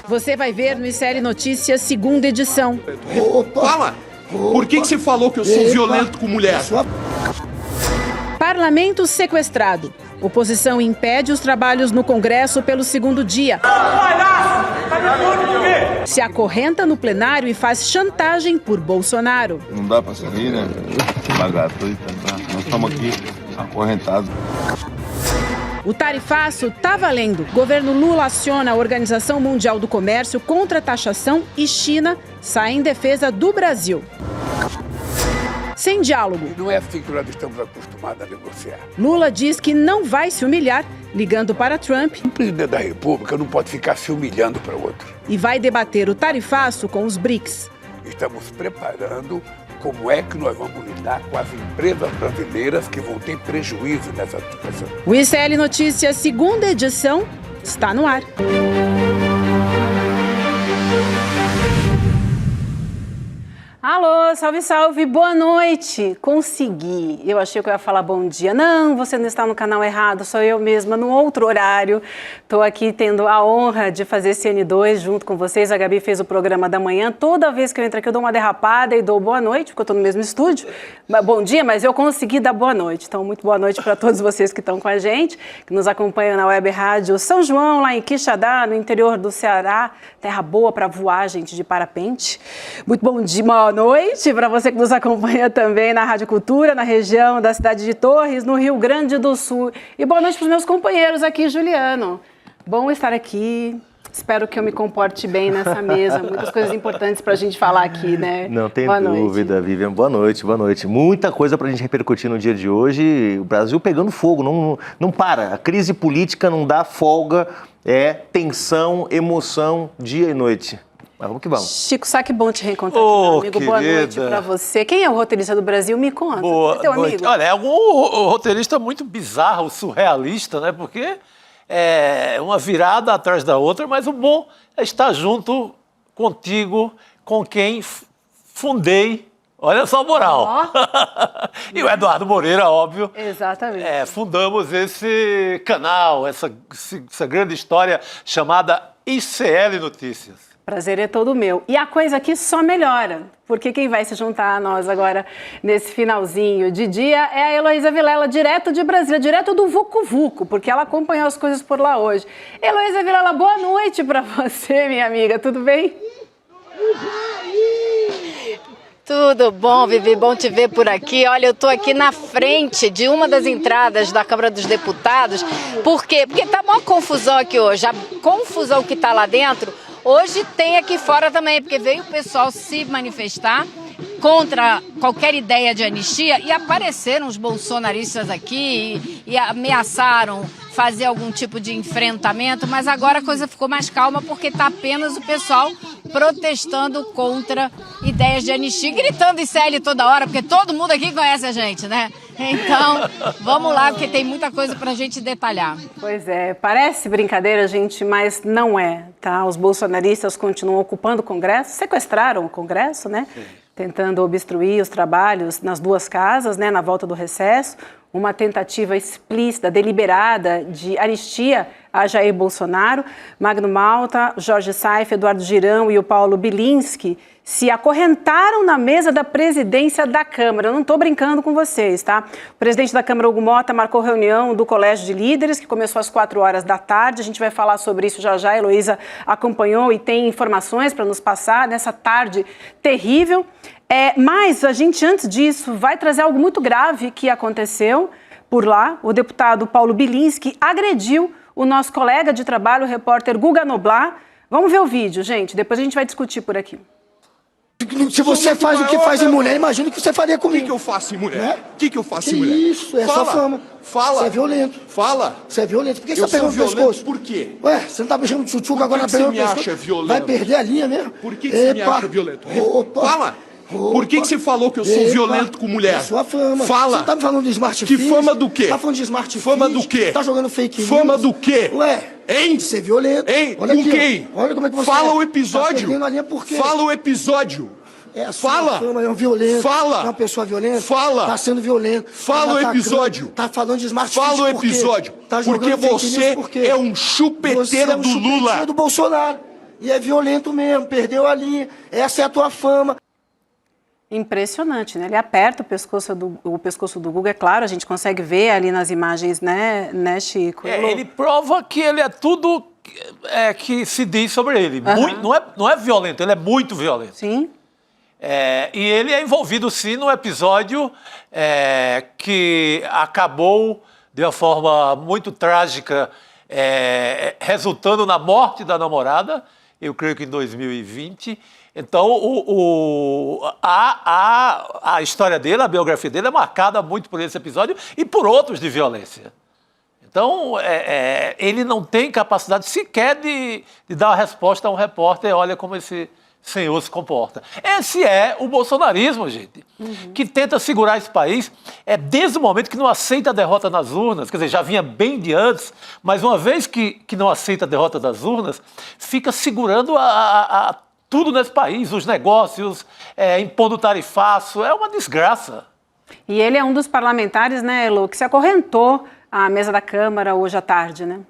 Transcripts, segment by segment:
Você vai ver no ICL Notícias, segunda edição. Opa. Fala! Por que você falou que eu sou violento com mulher? Parlamento sequestrado. Oposição impede os trabalhos no Congresso pelo segundo dia. Se acorrenta no plenário e faz chantagem por Bolsonaro. Não dá pra se rir, né? Nós estamos aqui acorrentados. O tarifaço tá valendo. Governo Lula aciona a Organização Mundial do Comércio contra a taxação e China sai em defesa do Brasil. Sem diálogo. Não é assim que nós estamos acostumados a negociar. Lula diz que não vai se humilhar, ligando para Trump. O presidente da República não pode ficar se humilhando para outro. E vai debater o tarifaço com os BRICS. Estamos preparando como é que nós vamos lidar com as empresas brasileiras que vão ter prejuízo nessa situação. O ICL Notícias, segunda edição, está no ar. Alô, salve, salve, boa noite. Consegui. Eu achei que eu ia falar bom dia. Não, você não está no canal errado, sou eu mesma, num outro horário. Estou aqui tendo a honra de fazer CN2 junto com vocês. A Gabi fez o programa da manhã. Toda vez que eu entro aqui eu dou uma derrapada e dou boa noite, porque eu estou no mesmo estúdio. Bom dia, mas eu consegui dar boa noite. Então, muito boa noite para todos vocês que estão com a gente, que nos acompanham na Web Rádio São João, lá em Quixadá, no interior do Ceará. Terra boa para voar, gente, de parapente. Muito bom dia, boa noite para você que nos acompanha também na Rádio Cultura, na região da cidade de Torres, no Rio Grande do Sul. E boa noite para os meus companheiros aqui, Juliano. Bom estar aqui. Espero que eu me comporte bem nessa mesa. Muitas coisas importantes para a gente falar aqui, né? Não tem dúvida, Vivian. Boa noite, boa noite. Muita coisa para a gente repercutir no dia de hoje. O Brasil pegando fogo, não para. A crise política não dá folga, é tensão, emoção, dia e noite. Mas vamos que vamos. Chico Sá, que bom te reencontrar aqui, meu amigo. Boa noite para você. Quem é o roteirista do Brasil? Me conta. Boa teu noite. amigo? Olha, é um roteirista muito bizarro, surrealista, né? Porque é uma virada atrás da outra, mas o bom é estar junto contigo, com quem fundei. Olha só a moral. Oh. E o Eduardo Moreira, óbvio. Exatamente. Fundamos esse canal, essa grande história chamada ICL Notícias. Prazer é todo meu. E a coisa aqui só melhora, porque quem vai se juntar a nós agora nesse finalzinho de dia é a Heloísa Vilela, direto de Brasília, direto do Vucu Vucu, porque ela acompanhou as coisas por lá hoje. Heloísa Vilela, boa noite para você, minha amiga, tudo bem? Tudo bom, Vivi? Bom te ver por aqui. Olha, eu estou aqui na frente de uma das entradas da Câmara dos Deputados. Por quê? Porque tá uma confusão aqui hoje. A confusão que está lá dentro, hoje tem aqui fora também, porque veio o pessoal se manifestar contra qualquer ideia de anistia e apareceram os bolsonaristas aqui e ameaçaram fazer algum tipo de enfrentamento, mas agora a coisa ficou mais calma porque está apenas o pessoal protestando contra ideias de anistia, gritando ICL toda hora, porque todo mundo aqui conhece a gente, né? Então, vamos lá, porque tem muita coisa para a gente detalhar. Pois é, parece brincadeira, gente, mas não é, tá? Os bolsonaristas continuam ocupando o Congresso, sequestraram o Congresso, né? Sim. Tentando obstruir os trabalhos nas duas casas, né, na volta do recesso, uma tentativa explícita, deliberada de anistia a Jair Bolsonaro. Magno Malta, Jorge Saif, Eduardo Girão e o Paulo Bilinski se acorrentaram na mesa da presidência da Câmara. Eu não estou brincando com vocês, tá? O presidente da Câmara, Hugo Mota, marcou reunião do Colégio de Líderes, que começou às 4h. A gente vai falar sobre isso já já. A Heloísa acompanhou e tem informações para nos passar nessa tarde terrível. Mas a gente, antes disso, vai trazer algo muito grave que aconteceu por lá. O deputado Paulo Bilinski agrediu o nosso colega de trabalho, o repórter Guga Noblar. Vamos ver o vídeo, gente. Depois a gente vai discutir por aqui. Se você faz o que faz em mulher, imagina o que você faria comigo. O que eu faço em mulher? O que eu faço em mulher? Isso, é só fama. Fala. Você é violento. Fala. Você é violento. Por que você tá pegando o pescoço? Por quê? Ué, você não tá beijando o tchutchuca agora na pegando o pescoço? Por que você me acha violento? Vai perder a linha mesmo. Por que você me acha violento? Opa. Fala. Por que você falou que eu sou violento com mulher? É sua fama. Fala. Você tá me falando de Smart Que Fit? fama do quê? Tá falando de Smart Fit? Fama do quê? Tá jogando fake news? Fama do quê? Ué. Hein? Você é violento. Hein? Olha Com aqui, quem? Olha como é que você Fala é. o episódio. Tá perdendo a linha por quê? Fala o episódio. É a sua Fala. fama, é um violento. Fala. É uma pessoa violenta. Fala. Tá sendo violento. Fala o episódio. Tá falando de Smart Fit. Fala o episódio. Tá porque jogando fake você news por quê? é um chupeteiro Você é um do Lula. chupeteiro do Bolsonaro. E é violento mesmo, perdeu ali. Essa é a tua fama. Impressionante, né? Ele aperta o pescoço do Guga, é claro, a gente consegue ver ali nas imagens, né Chico? Ele prova que ele é tudo que se diz sobre ele. Não é violento, ele é muito violento. Sim. E ele é envolvido, sim, no episódio que acabou de uma forma muito trágica, resultando na morte da namorada, eu creio que em 2020. Então, a história dele, a biografia dele é marcada muito por esse episódio e por outros de violência. Então, ele não tem capacidade sequer de dar uma resposta a um repórter, olha como esse senhor se comporta. Esse é o bolsonarismo, gente, que tenta segurar esse país desde o momento que não aceita a derrota nas urnas, quer dizer, já vinha bem de antes, mas uma vez que não aceita a derrota das urnas, fica segurando tudo nesse país, os negócios, impondo tarifaço, é uma desgraça. E ele é um dos parlamentares, né, Elo, que se acorrentou à mesa da Câmara hoje à tarde, né?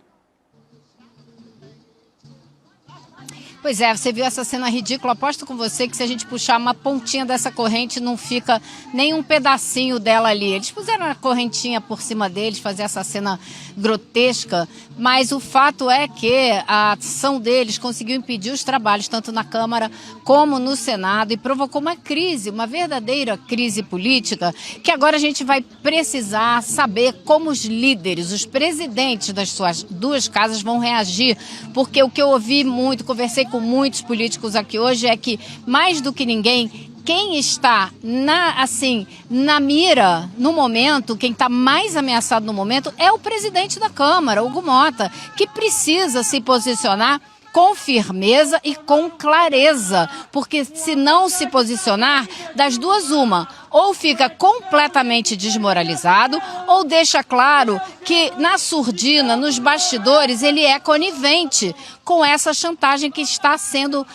Pois é, você viu essa cena ridícula, aposto com você que se a gente puxar uma pontinha dessa corrente não fica nem um pedacinho dela ali. Eles puseram a correntinha por cima deles, fazer essa cena grotesca, mas o fato é que a ação deles conseguiu impedir os trabalhos tanto na Câmara como no Senado e provocou uma crise, uma verdadeira crise política, que agora a gente vai precisar saber como os líderes, os presidentes das suas duas casas vão reagir, porque o que eu ouvi muito, conversei com muitos políticos aqui hoje é que, mais do que ninguém, quem está na mira no momento, quem está mais ameaçado no momento é o presidente da Câmara, Hugo Mota, que precisa se posicionar com firmeza e com clareza, porque se não se posicionar, das duas uma, ou fica completamente desmoralizado, ou deixa claro que na surdina, nos bastidores, ele é conivente com essa chantagem que está sendo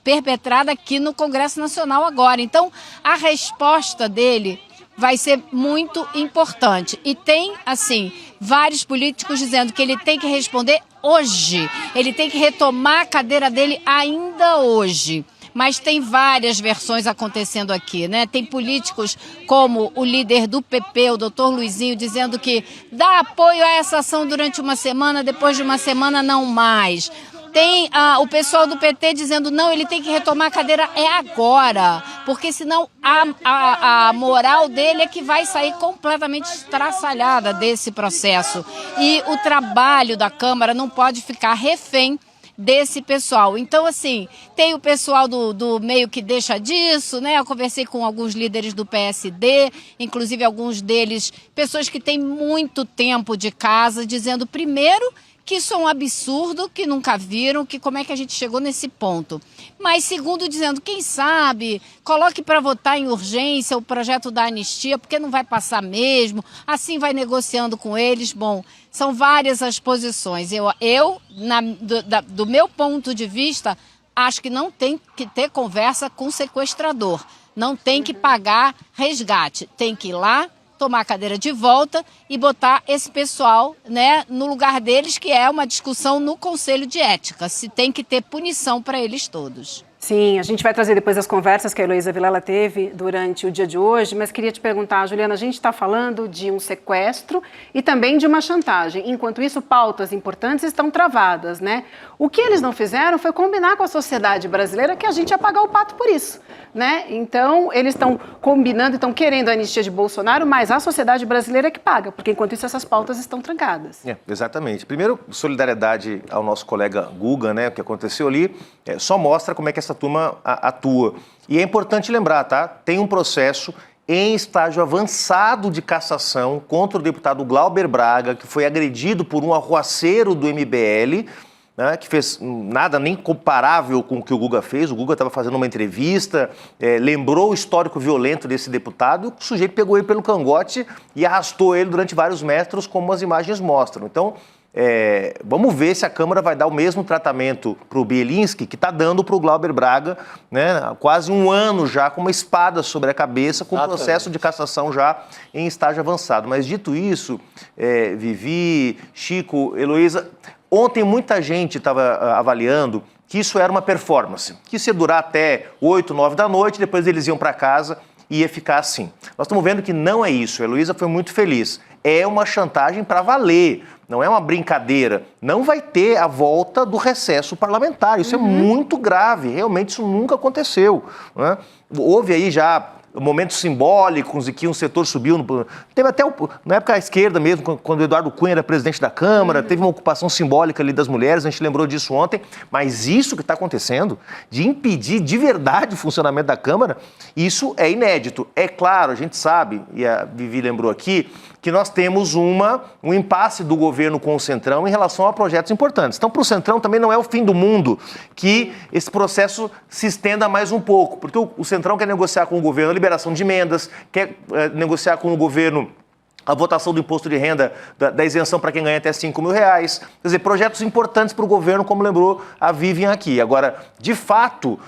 perpetrada aqui no Congresso Nacional agora. Então, a resposta dele vai ser muito importante. E tem, assim, vários políticos dizendo que ele tem que responder hoje. Ele tem que retomar a cadeira dele ainda hoje. Mas tem várias versões acontecendo aqui, né? Tem políticos como o líder do PP, o doutor Luizinho, dizendo que dá apoio a essa ação durante uma semana, depois de uma semana não mais. Tem o pessoal do PT dizendo, não, ele tem que retomar a cadeira agora, porque senão a moral dele é que vai sair completamente estraçalhada desse processo. E o trabalho da Câmara não pode ficar refém desse pessoal. Então, assim, tem o pessoal do meio que deixa disso, né? Eu conversei com alguns líderes do PSD, inclusive alguns deles, pessoas que têm muito tempo de casa, dizendo, primeiro, que isso é um absurdo, que nunca viram, que como é que a gente chegou nesse ponto. Mas segundo, dizendo, quem sabe, coloque para votar em urgência o projeto da anistia, porque não vai passar mesmo, assim vai negociando com eles. Bom, são várias as posições. Do meu ponto de vista, acho que não tem que ter conversa com sequestrador, não tem que pagar resgate, tem que ir lá, tomar a cadeira de volta e botar esse pessoal, né, no lugar deles, que é uma discussão no Conselho de Ética, se tem que ter punição para eles todos. Sim, a gente vai trazer depois as conversas que a Heloísa Vilela teve durante o dia de hoje, mas queria te perguntar, Juliana, a gente está falando de um sequestro e também de uma chantagem. Enquanto isso, pautas importantes estão travadas, né? O que eles não fizeram foi combinar com a sociedade brasileira que a gente ia pagar o pato por isso, né? Então, eles estão combinando, estão querendo a anistia de Bolsonaro, mas a sociedade brasileira é que paga, porque enquanto isso essas pautas estão trancadas. Exatamente. Primeiro, solidariedade ao nosso colega Guga, né? O que aconteceu ali só mostra como é que essa turma atua. E é importante lembrar, tá? Tem um processo em estágio avançado de cassação contra o deputado Glauber Braga, que foi agredido por um arruaceiro do MBL, né, que fez nada nem comparável com o que o Guga fez. O Guga estava fazendo uma entrevista, lembrou o histórico violento desse deputado, e o sujeito pegou ele pelo cangote e arrastou ele durante vários metros, como as imagens mostram. Então, vamos ver se a Câmara vai dar o mesmo tratamento para o Bielinski que está dando para o Glauber Braga, né, há quase um ano já, com uma espada sobre a cabeça, com o processo de cassação já em estágio avançado. Mas dito isso, Vivi, Chico, Heloísa, ontem muita gente estava avaliando que isso era uma performance, que isso ia durar até 8, 9 da noite, depois eles iam para casa e ia ficar assim. Nós estamos vendo que não é isso. A Heloísa foi muito feliz. É uma chantagem para valer, não é uma brincadeira. Não vai ter a volta do recesso parlamentar. Isso é muito grave. Realmente isso nunca aconteceu, né? Houve aí já momentos simbólicos em que um setor subiu. Teve até, na época, a esquerda mesmo, quando o Eduardo Cunha era presidente da Câmara, teve uma ocupação simbólica ali das mulheres, a gente lembrou disso ontem, mas isso que está acontecendo, de impedir de verdade o funcionamento da Câmara, isso é inédito. É claro, a gente sabe, e a Vivi lembrou aqui, que nós temos um impasse do governo com o Centrão em relação a projetos importantes. Então, para o Centrão também não é o fim do mundo que esse processo se estenda mais um pouco, porque o Centrão quer negociar com o governo a liberação de emendas, quer negociar com o governo a votação do imposto de renda, da isenção para quem ganha até R$5 mil. Quer dizer, projetos importantes para o governo, como lembrou a Vivian aqui. Agora, de fato,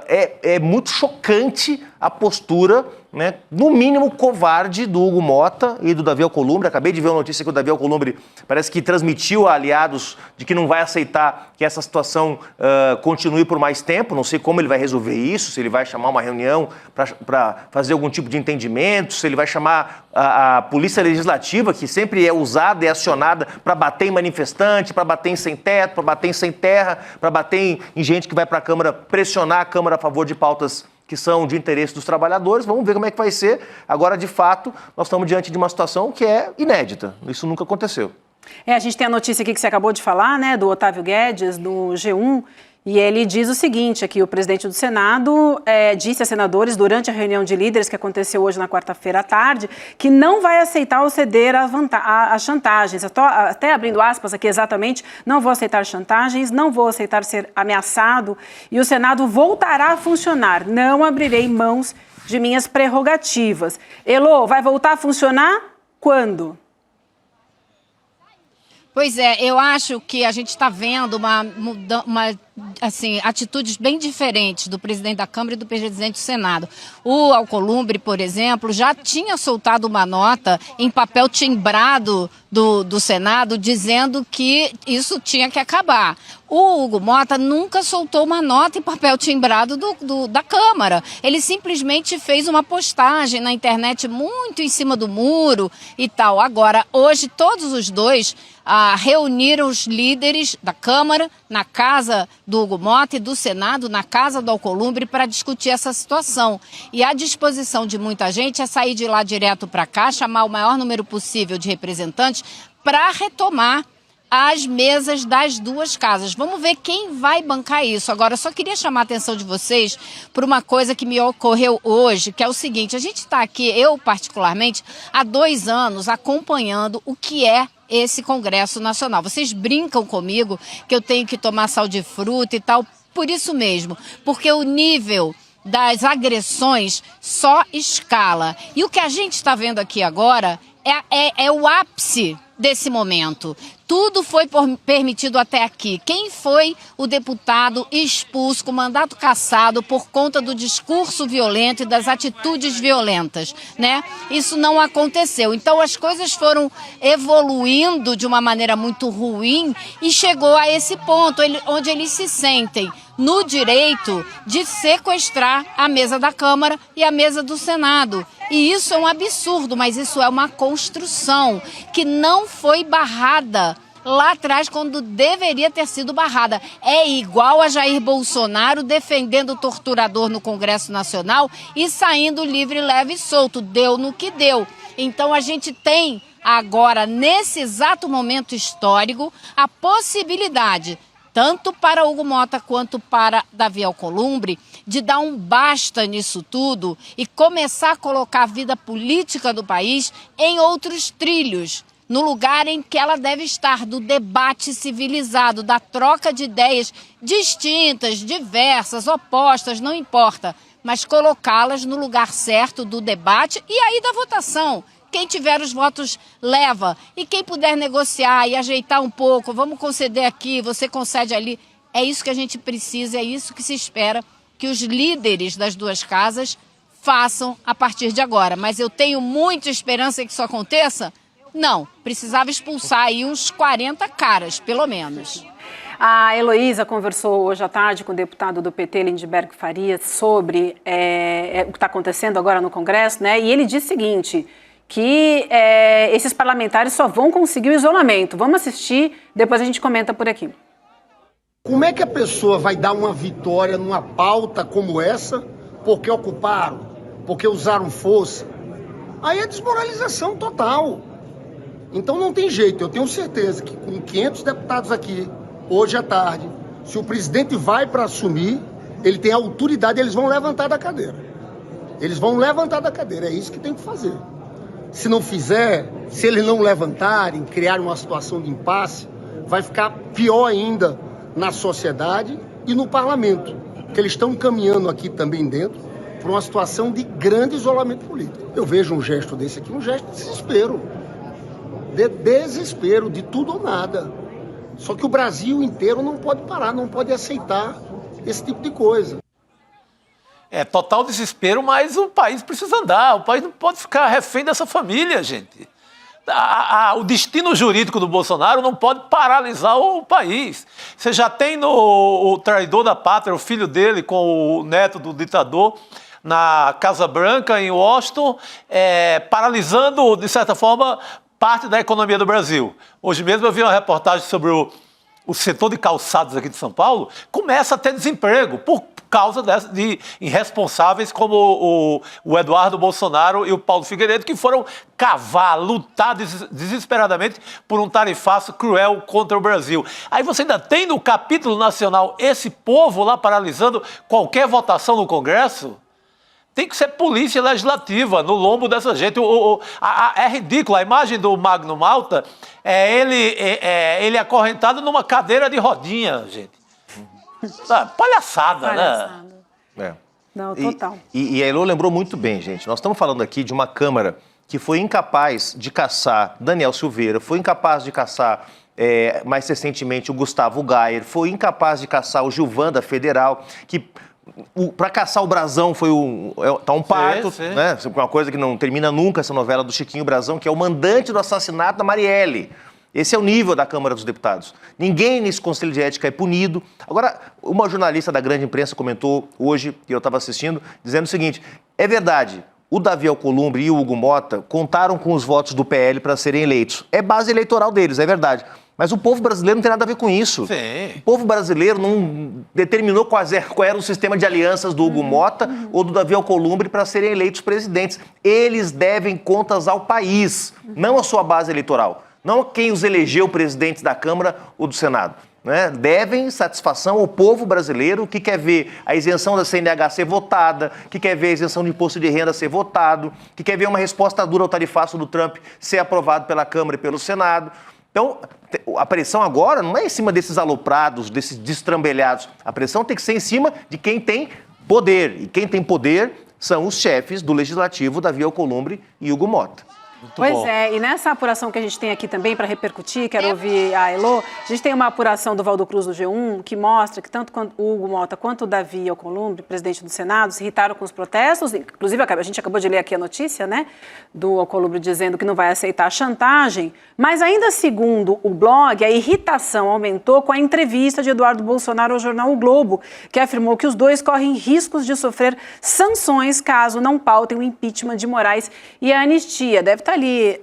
é muito chocante a postura, né, no mínimo covarde, do Hugo Mota e do Davi Alcolumbre. Acabei de ver uma notícia que o Davi Alcolumbre parece que transmitiu a aliados de que não vai aceitar que essa situação continue por mais tempo. Não sei como ele vai resolver isso, se ele vai chamar uma reunião para fazer algum tipo de entendimento, se ele vai chamar a Polícia Legislativa, que sempre é usada e acionada para bater em manifestante, para bater em sem-teto, para bater em sem-terra, para bater em gente que vai para a Câmara pressionar a Câmara a favor de pautas que são de interesse dos trabalhadores. Vamos ver como é que vai ser. Agora, de fato, nós estamos diante de uma situação que é inédita. Isso nunca aconteceu. A gente tem a notícia aqui que você acabou de falar, né, do Otávio Guedes, do G1, e ele diz o seguinte, aqui o presidente do Senado disse a senadores durante a reunião de líderes que aconteceu hoje na quarta-feira à tarde, que não vai aceitar ou ceder a chantagens. Até abrindo aspas aqui exatamente, não vou aceitar chantagens, não vou aceitar ser ameaçado, e o Senado voltará a funcionar, não abrirei mãos de minhas prerrogativas. Elô, vai voltar a funcionar quando? Pois é, eu acho que a gente está vendo atitudes bem diferentes do presidente da Câmara e do presidente do Senado. O Alcolumbre, por exemplo, já tinha soltado uma nota em papel timbrado do Senado dizendo que isso tinha que acabar. O Hugo Mota nunca soltou uma nota em papel timbrado da Câmara. Ele simplesmente fez uma postagem na internet muito em cima do muro e tal. Agora, hoje, todos os dois reuniram os líderes da Câmara na casa do Hugo Mota e do Senado, na casa do Alcolumbre, para discutir essa situação. E a disposição de muita gente é sair de lá direto para cá, chamar o maior número possível de representantes para retomar as mesas das duas casas. Vamos ver quem vai bancar isso. Agora, só queria chamar a atenção de vocês por uma coisa que me ocorreu hoje, que é o seguinte: a gente está aqui, eu particularmente, há 2 anos acompanhando o que é esse Congresso Nacional. Vocês brincam comigo que eu tenho que tomar sal de fruta e tal, por isso mesmo, porque o nível das agressões só escala. E o que a gente está vendo aqui agora é o ápice desse momento. Tudo foi permitido até aqui. Quem foi o deputado expulso com mandato cassado por conta do discurso violento e das atitudes violentas, né? Isso não aconteceu. Então as coisas foram evoluindo de uma maneira muito ruim e chegou a esse ponto onde eles se sentem no direito de sequestrar a mesa da Câmara e a mesa do Senado. E isso é um absurdo, mas isso é uma construção que não foi barrada lá atrás, quando deveria ter sido barrada. É igual a Jair Bolsonaro defendendo o torturador no Congresso Nacional e saindo livre, leve e solto. Deu no que deu. Então a gente tem agora, nesse exato momento histórico, a possibilidade, tanto para Hugo Mota quanto para Davi Alcolumbre, de dar um basta nisso tudo e começar a colocar a vida política do país em outros trilhos, no lugar em que ela deve estar, do debate civilizado, da troca de ideias distintas, diversas, opostas, não importa, mas colocá-las no lugar certo do debate e aí da votação. Quem tiver os votos leva, e quem puder negociar e ajeitar um pouco, vamos conceder aqui, você concede ali, é isso que a gente precisa, é isso que se espera que os líderes das duas casas façam a partir de agora. Mas eu tenho muita esperança que isso aconteça Não, precisava expulsar aí uns 40 caras, pelo menos. A Heloísa conversou hoje à tarde com o deputado do PT, Lindbergh Farias, sobre o que está acontecendo agora no Congresso, né? E ele disse o seguinte, que esses parlamentares só vão conseguir o isolamento. Vamos assistir, depois a gente comenta por aqui. Como é que a pessoa vai dar uma vitória numa pauta como essa porque ocuparam, porque usaram força? Aí é desmoralização total. Então não tem jeito, eu tenho certeza que com 500 deputados aqui, hoje à tarde, se o presidente vai para assumir, ele tem a autoridade, eles vão levantar da cadeira. Eles vão levantar da cadeira, é isso que tem que fazer. Se não fizer, se eles não levantarem, criarem uma situação de impasse, vai ficar pior ainda na sociedade e no parlamento, que eles estão caminhando aqui também dentro para uma situação de grande isolamento político. Eu vejo um gesto desse aqui, um gesto de desespero. De desespero, de tudo ou nada. Só que o Brasil inteiro não pode parar, não pode aceitar esse tipo de coisa. É total desespero, mas o país precisa andar. O país não pode ficar refém dessa família, gente. O destino jurídico do Bolsonaro não pode paralisar o país. Você já tem o traidor da pátria, o filho dele com o neto do ditador, na Casa Branca, em Washington, paralisando, de certa forma, parte da economia do Brasil. Hoje mesmo eu vi uma reportagem sobre o setor de calçados aqui de São Paulo, começa a ter desemprego por causa de irresponsáveis como o Eduardo Bolsonaro e o Paulo Figueiredo, que foram cavar, lutar desesperadamente por um tarifaço cruel contra o Brasil. Aí você ainda tem no capítulo nacional esse povo lá paralisando qualquer votação no Congresso. Tem que ser polícia legislativa no lombo dessa gente. É ridículo. A imagem do Magno Malta ele acorrentado numa cadeira de rodinha, gente. Palhaçada, né? Não, total. E a Elô lembrou muito bem, gente. Nós estamos falando aqui de uma Câmara que foi incapaz de caçar Daniel Silveira, foi incapaz de caçar, mais recentemente, o Gustavo Gayer, foi incapaz de caçar o Gilvan da Federal, que... Para caçar o Brasão foi tá um parto, sim. Né? Uma coisa que não termina nunca, essa novela do Chiquinho Brasão, que é o mandante do assassinato da Marielle. Esse é o nível da Câmara dos Deputados. Ninguém nesse Conselho de Ética é punido. Agora, uma jornalista da grande imprensa comentou hoje, e eu estava assistindo, dizendo o seguinte, é verdade, o Davi Alcolumbre e o Hugo Mota contaram com os votos do PL para serem eleitos. É base eleitoral deles, é verdade. Mas o povo brasileiro não tem nada a ver com isso. Sim. O povo brasileiro não determinou qual era o sistema de alianças do Hugo Mota ou do Davi Alcolumbre para serem eleitos presidentes. Eles devem contas ao país, não à sua base eleitoral. Não a quem os elegeu presidentes da Câmara ou do Senado. Né? Devem satisfação ao povo brasileiro que quer ver a isenção da CNH ser votada, que quer ver a isenção do imposto de renda ser votado, que quer ver uma resposta dura ao tarifaço do Trump ser aprovado pela Câmara e pelo Senado. Então, a pressão agora não é em cima desses aloprados, desses destrambelhados. A pressão tem que ser em cima de quem tem poder. E quem tem poder são os chefes do Legislativo, Davi Alcolumbre e Hugo Mota. Pois é, e nessa apuração que a gente tem aqui também para repercutir, quero ouvir a Elô, a gente tem uma apuração do Valdo Cruz do G1 que mostra que tanto o Hugo Mota quanto o Davi Alcolumbre, presidente do Senado, se irritaram com os protestos, inclusive a gente acabou de ler aqui a notícia, né, do Alcolumbre dizendo que não vai aceitar a chantagem, mas ainda segundo o blog, a irritação aumentou com a entrevista de Eduardo Bolsonaro ao jornal O Globo, que afirmou que os dois correm riscos de sofrer sanções caso não pautem o impeachment de Moraes e a anistia. Deve estar ali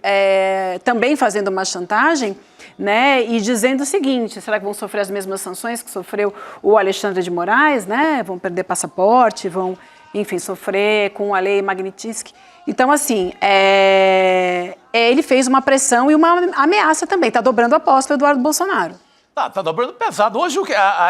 também fazendo uma chantagem, né, e dizendo o seguinte, será que vão sofrer as mesmas sanções que sofreu o Alexandre de Moraes, né, vão perder passaporte, vão, enfim, sofrer com a lei Magnitsky. Então, assim, ele fez uma pressão e uma ameaça também, está dobrando a aposta do Eduardo Bolsonaro. Tá dobrando pesado. Hoje,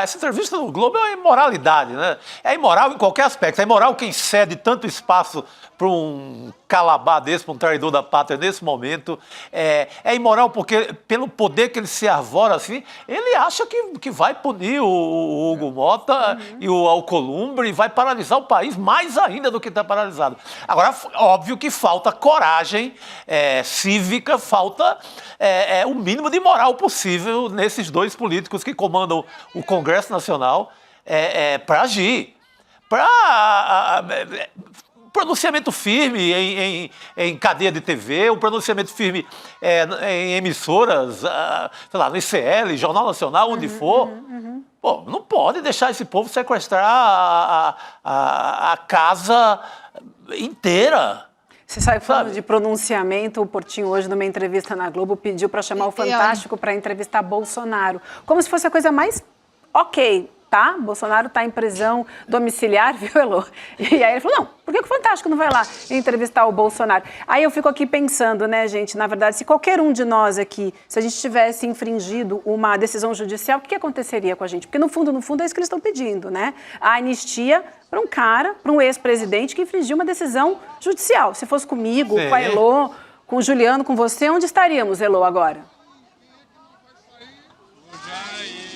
essa entrevista no Globo é uma imoralidade, né? É imoral em qualquer aspecto. É imoral quem cede tanto espaço para um calabá desse, para um traidor da pátria nesse momento. É imoral porque, pelo poder que ele se arvora, assim, ele acha que vai punir o Hugo Mota e o Alcolumbre e vai paralisar o país mais ainda do que está paralisado. Agora, óbvio que falta coragem cívica, falta o mínimo de moral possível nesses dois políticos que comandam o Congresso Nacional para agir. pronunciamento firme em cadeia de TV, um pronunciamento firme em emissoras, sei lá, no ICL, Jornal Nacional, onde for. Pô, não pode deixar esse povo sequestrar a casa inteira. Você sabe, falando de pronunciamento, o Portinho hoje, numa entrevista na Globo, pediu para chamar o Fantástico para entrevistar Bolsonaro. Como se fosse a coisa mais ok, tá? Bolsonaro está em prisão domiciliar, viu, Elô? E aí ele falou, não, por que o Fantástico não vai lá entrevistar o Bolsonaro? Aí eu fico aqui pensando, né, gente, na verdade, se qualquer um de nós aqui, se a gente tivesse infringido uma decisão judicial, o que aconteceria com a gente? Porque no fundo, é isso que eles estão pedindo, né? A anistia para um cara, para um ex-presidente que infringiu uma decisão judicial. Se fosse comigo, com a Elô, com o Juliano, com você, onde estaríamos, Elô, agora?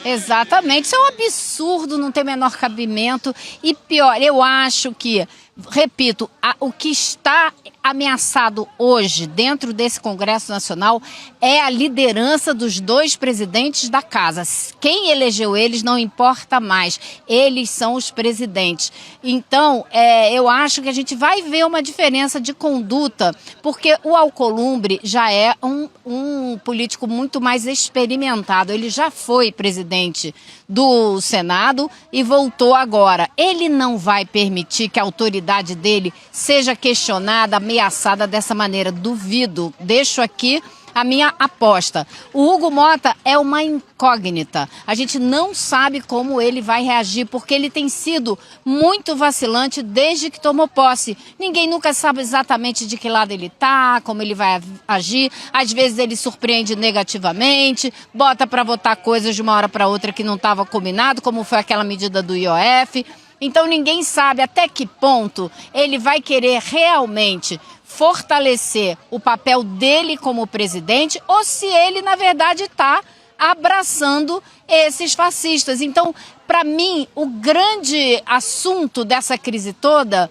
Exatamente, isso é um absurdo, não tem o menor cabimento. E pior, eu acho que, repito, o que está ameaçado hoje dentro desse Congresso Nacional é a liderança dos dois presidentes da casa. Quem elegeu eles não importa mais, eles são os presidentes. Então, eu acho que a gente vai ver uma diferença de conduta, porque o Alcolumbre já é um político muito mais experimentado. Ele já foi presidente do Senado e voltou agora. Ele não vai permitir que a autoridade dele seja questionada, ameaçada dessa maneira. Duvido. Deixo aqui a minha aposta. O Hugo Mota é uma incógnita. A gente não sabe como ele vai reagir, porque ele tem sido muito vacilante desde que tomou posse. Ninguém nunca sabe exatamente de que lado ele está, como ele vai agir. Às vezes ele surpreende negativamente, bota para votar coisas de uma hora para outra que não estava combinado, como foi aquela medida do IOF. Então ninguém sabe até que ponto ele vai querer realmente fortalecer o papel dele como presidente ou se ele, na verdade, está abraçando esses fascistas. Então, para mim, o grande assunto dessa crise toda,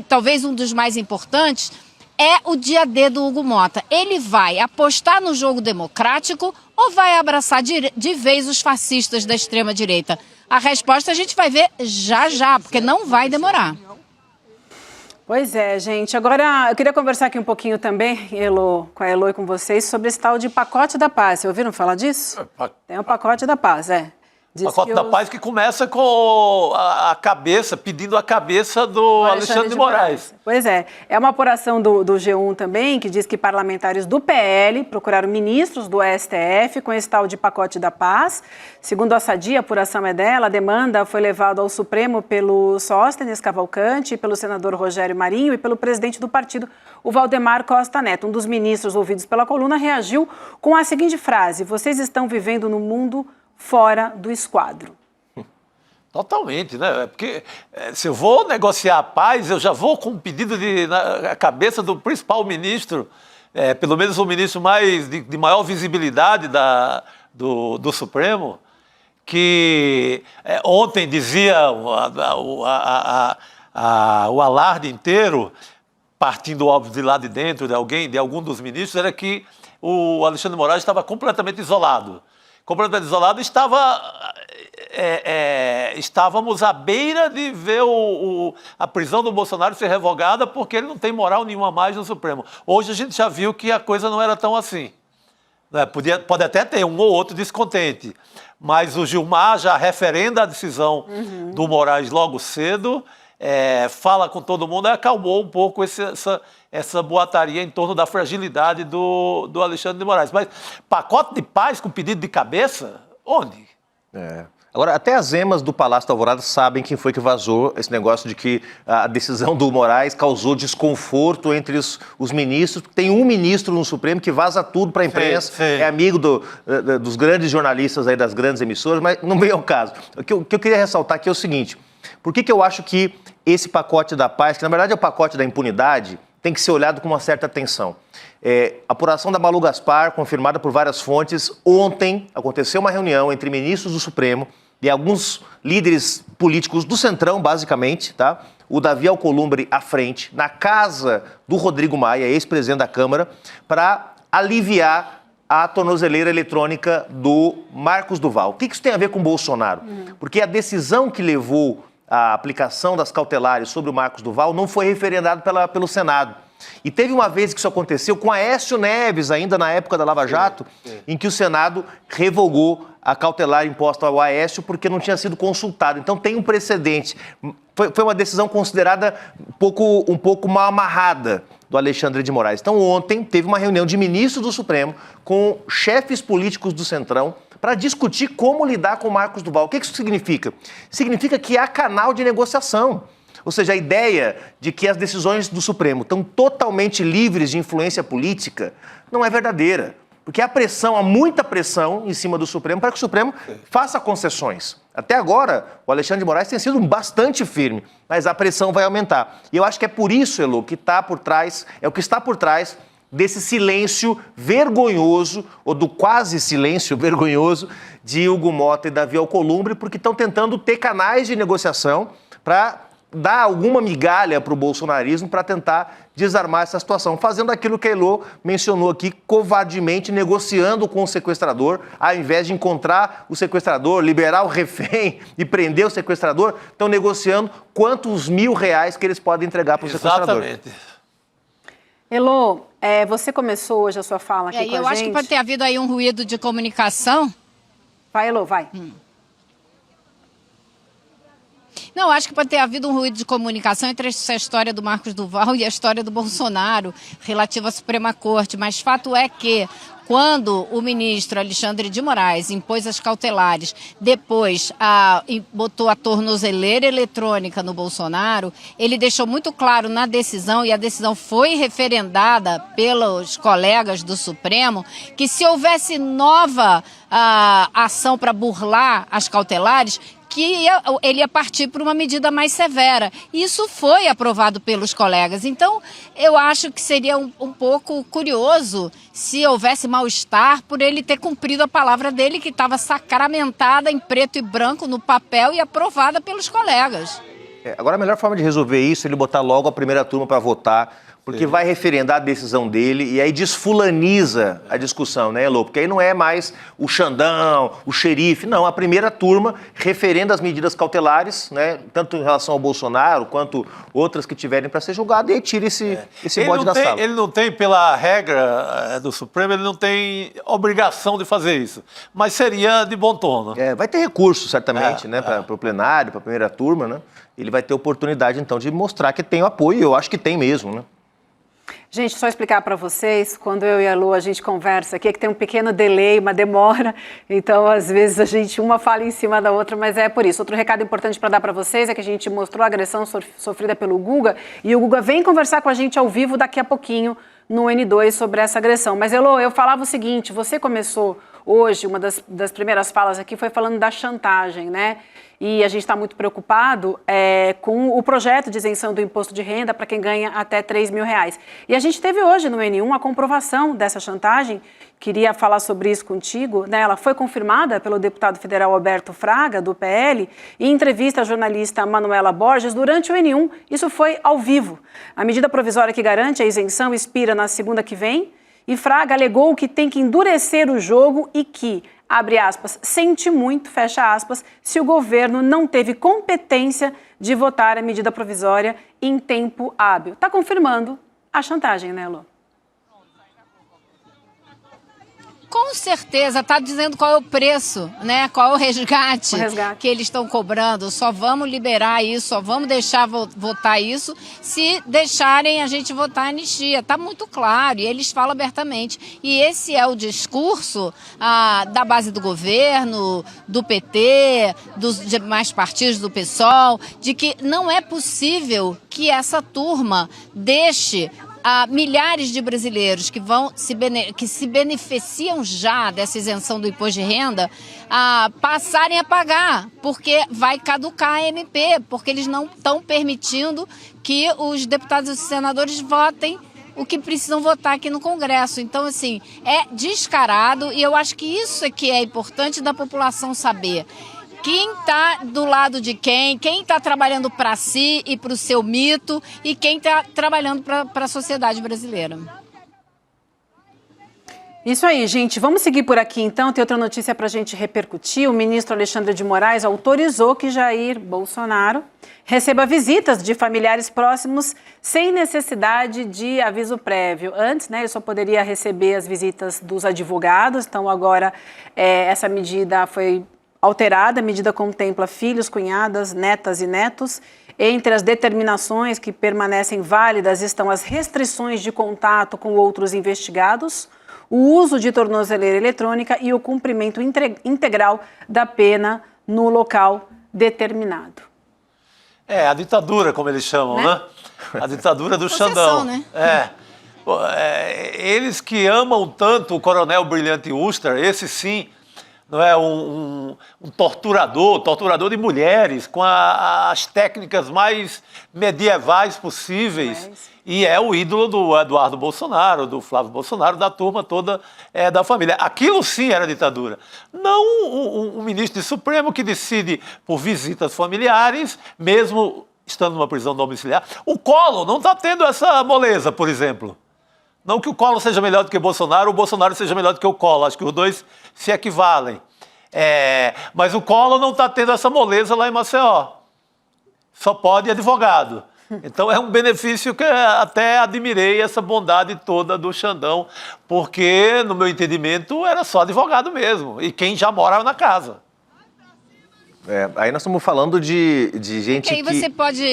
talvez um dos mais importantes, é o dia D do Hugo Mota. Ele vai apostar no jogo democrático ou vai abraçar de vez os fascistas da extrema-direita? A resposta a gente vai ver já, porque não vai demorar. Pois é, gente. Agora, eu queria conversar aqui um pouquinho também, Elô, com a Elô e com vocês, sobre esse tal de pacote da paz. Vocês ouviram falar disso? Tem o pacote da paz, Diz pacote da paz que começa com a cabeça, pedindo a cabeça do Alexandre de Moraes. Pois é uma apuração do G1 também, que diz que parlamentares do PL procuraram ministros do STF com esse tal de pacote da paz. Segundo a Sadia, a apuração é dela, a demanda foi levada ao Supremo pelo Sóstenes Cavalcante, pelo senador Rogério Marinho e pelo presidente do partido, o Valdemar Costa Neto. Um dos ministros ouvidos pela coluna reagiu com a seguinte frase: "Vocês estão vivendo no mundo fora do esquadro." Totalmente, né? Porque se eu vou negociar a paz, eu já vou com um pedido na cabeça do principal ministro, pelo menos o ministro de maior visibilidade do Supremo, que ontem dizia o alarde inteiro, partindo óbvio de lá de dentro de algum dos ministros, era que o Alexandre de Moraes estava completamente isolado. Completamente isolado, estávamos à beira de ver a prisão do Bolsonaro ser revogada porque ele não tem moral nenhuma mais no Supremo. Hoje a gente já viu que a coisa não era tão assim. Né? Pode até ter um ou outro descontente, mas o Gilmar já referenda a decisão do Moraes logo cedo, fala com todo mundo, acalmou um pouco essa boataria em torno da fragilidade do Alexandre de Moraes. Mas pacote de paz com pedido de cabeça? Onde? Agora, até as emas do Palácio da Alvorada sabem quem foi que vazou esse negócio de que a decisão do Moraes causou desconforto entre os ministros. Tem um ministro no Supremo que vaza tudo para a imprensa, sim. É amigo dos grandes jornalistas aí, das grandes emissoras, mas não vem ao caso. O que eu queria ressaltar aqui é o seguinte: por que eu acho que esse pacote da paz, que na verdade é o pacote da impunidade, tem que ser olhado com uma certa atenção? A apuração da Malu Gaspar, confirmada por várias fontes, ontem aconteceu uma reunião entre ministros do Supremo e alguns líderes políticos do Centrão, basicamente, tá? O Davi Alcolumbre à frente, na casa do Rodrigo Maia, ex-presidente da Câmara, para aliviar a tornozeleira eletrônica do Marcos Duval. O que isso tem a ver com o Bolsonaro? Porque a decisão que levou a aplicação das cautelares sobre o Marcos Duval não foi referendado pelo Senado. E teve uma vez que isso aconteceu com Aécio Neves, ainda na época da Lava Jato, em que o Senado revogou a cautelar imposta ao Aécio porque não tinha sido consultado. Então tem um precedente. Foi uma decisão considerada um pouco mal amarrada do Alexandre de Moraes. Então ontem teve uma reunião de ministros do Supremo com chefes políticos do Centrão para discutir como lidar com o Marcos Duval. O que isso significa? Significa que há canal de negociação. Ou seja, a ideia de que as decisões do Supremo estão totalmente livres de influência política não é verdadeira. Porque há muita pressão em cima do Supremo para que o Supremo faça concessões. Até agora, o Alexandre de Moraes tem sido bastante firme, mas a pressão vai aumentar. E eu acho que é por isso, Elô, que está por trás desse silêncio vergonhoso, ou do quase silêncio vergonhoso de Hugo Mota e Davi Alcolumbre, porque estão tentando ter canais de negociação para dar alguma migalha para o bolsonarismo para tentar desarmar essa situação, fazendo aquilo que a Elô mencionou aqui, covardemente negociando com o sequestrador, ao invés de encontrar o sequestrador, liberar o refém e prender o sequestrador, estão negociando quantos R$1.000 que eles podem entregar para o sequestrador. Exatamente. Elô, você começou hoje a sua fala aqui com a gente. Eu acho que pode ter havido aí um ruído de comunicação. Vai, Elô, vai. Não, acho que pode ter havido um ruído de comunicação entre essa história do Marcos Duval e a história do Bolsonaro relativa à Suprema Corte, mas fato é que quando o ministro Alexandre de Moraes impôs as cautelares, depois botou a tornozeleira eletrônica no Bolsonaro, ele deixou muito claro na decisão, e a decisão foi referendada pelos colegas do Supremo, que se houvesse nova ação para burlar as cautelares, que ele ia partir para uma medida mais severa. Isso foi aprovado pelos colegas. Então, eu acho que seria um pouco curioso se houvesse mal-estar por ele ter cumprido a palavra dele, que estava sacramentada em preto e branco no papel e aprovada pelos colegas. Agora, a melhor forma de resolver isso é ele botar logo a primeira turma para votar, porque vai referendar a decisão dele e aí desfulaniza a discussão, né, Elô? Porque aí não é mais o Xandão, o xerife, não. A primeira turma referenda as medidas cautelares, né, tanto em relação ao Bolsonaro quanto outras que tiverem para ser julgado, e aí tira esse bode da sala. Ele não tem, pela regra do Supremo, ele não tem obrigação de fazer isso, mas seria de bom tom. Vai ter recurso, certamente, né, para o plenário, para a primeira turma, né? Ele vai ter oportunidade, então, de mostrar que tem o apoio, e eu acho que tem mesmo, né? Gente, só explicar para vocês, quando eu e a Lu, a gente conversa aqui, é que tem um pequeno delay, uma demora, então às vezes a gente uma fala em cima da outra, mas é por isso. Outro recado importante para dar para vocês é que a gente mostrou a agressão sofrida pelo Guga, e o Guga vem conversar com a gente ao vivo daqui a pouquinho no N2 sobre essa agressão. Mas, Elô, eu falava o seguinte, você começou hoje, uma das primeiras falas aqui foi falando da chantagem, né? E a gente está muito preocupado com o projeto de isenção do imposto de renda para quem ganha até R$3.000. E a gente teve hoje no N1 a comprovação dessa chantagem. Queria falar sobre isso contigo, né? Ela foi confirmada pelo deputado federal Alberto Fraga, do PL, em entrevista à jornalista Manuela Borges durante o N1. Isso foi ao vivo. A medida provisória que garante a isenção expira na segunda que vem, e Fraga alegou que tem que endurecer o jogo e que, abre aspas, sente muito, fecha aspas, se o governo não teve competência de votar a medida provisória em tempo hábil. Está confirmando a chantagem, né, Elô? Com certeza, está dizendo qual é o preço, né? Qual é o resgate que eles estão cobrando. Só vamos liberar isso, só vamos deixar votar isso se deixarem a gente votar a anistia. Está muito claro, e eles falam abertamente. E esse é o discurso da base do governo, do PT, dos demais partidos do PSOL, de que não é possível que essa turma deixe milhares de brasileiros que se beneficiam já dessa isenção do imposto de renda passarem a pagar, porque vai caducar a MP, porque eles não estão permitindo que os deputados e os senadores votem o que precisam votar aqui no Congresso. Então, assim, é descarado, e eu acho que isso é que é importante da população saber. Quem está do lado de quem está trabalhando para si e para o seu mito, e quem está trabalhando para a sociedade brasileira. Isso aí, gente. Vamos seguir por aqui, então. Tem outra notícia para a gente repercutir. O ministro Alexandre de Moraes autorizou que Jair Bolsonaro receba visitas de familiares próximos sem necessidade de aviso prévio. Antes, ele só poderia receber as visitas dos advogados. Então, agora, essa medida foi alterada. A medida contempla filhos, cunhadas, netas e netos. Entre as determinações que permanecem válidas estão as restrições de contato com outros investigados, o uso de tornozeleira eletrônica e o cumprimento integral da pena no local determinado. A ditadura, como eles chamam, né? A ditadura do Possessão, Xandão. né? Eles que amam tanto o coronel Brilhante Ustra, esse sim, não é um torturador de mulheres, com as técnicas mais medievais possíveis. E é o ídolo do Eduardo Bolsonaro, do Flávio Bolsonaro, da turma toda da família. Aquilo sim era ditadura. Não um ministro do Supremo que decide por visitas familiares, mesmo estando numa prisão domiciliar. O Collor não está tendo essa moleza, por exemplo. Não que o Collor seja melhor do que o Bolsonaro seja melhor do que o Collor. Acho que os dois se equivalem. Mas o Collor não está tendo essa moleza lá em Maceió. Só pode advogado. Então é um benefício que até admirei essa bondade toda do Xandão, porque, no meu entendimento, era só advogado mesmo, e quem já mora na casa. Aí nós estamos falando de gente que... Aí você pode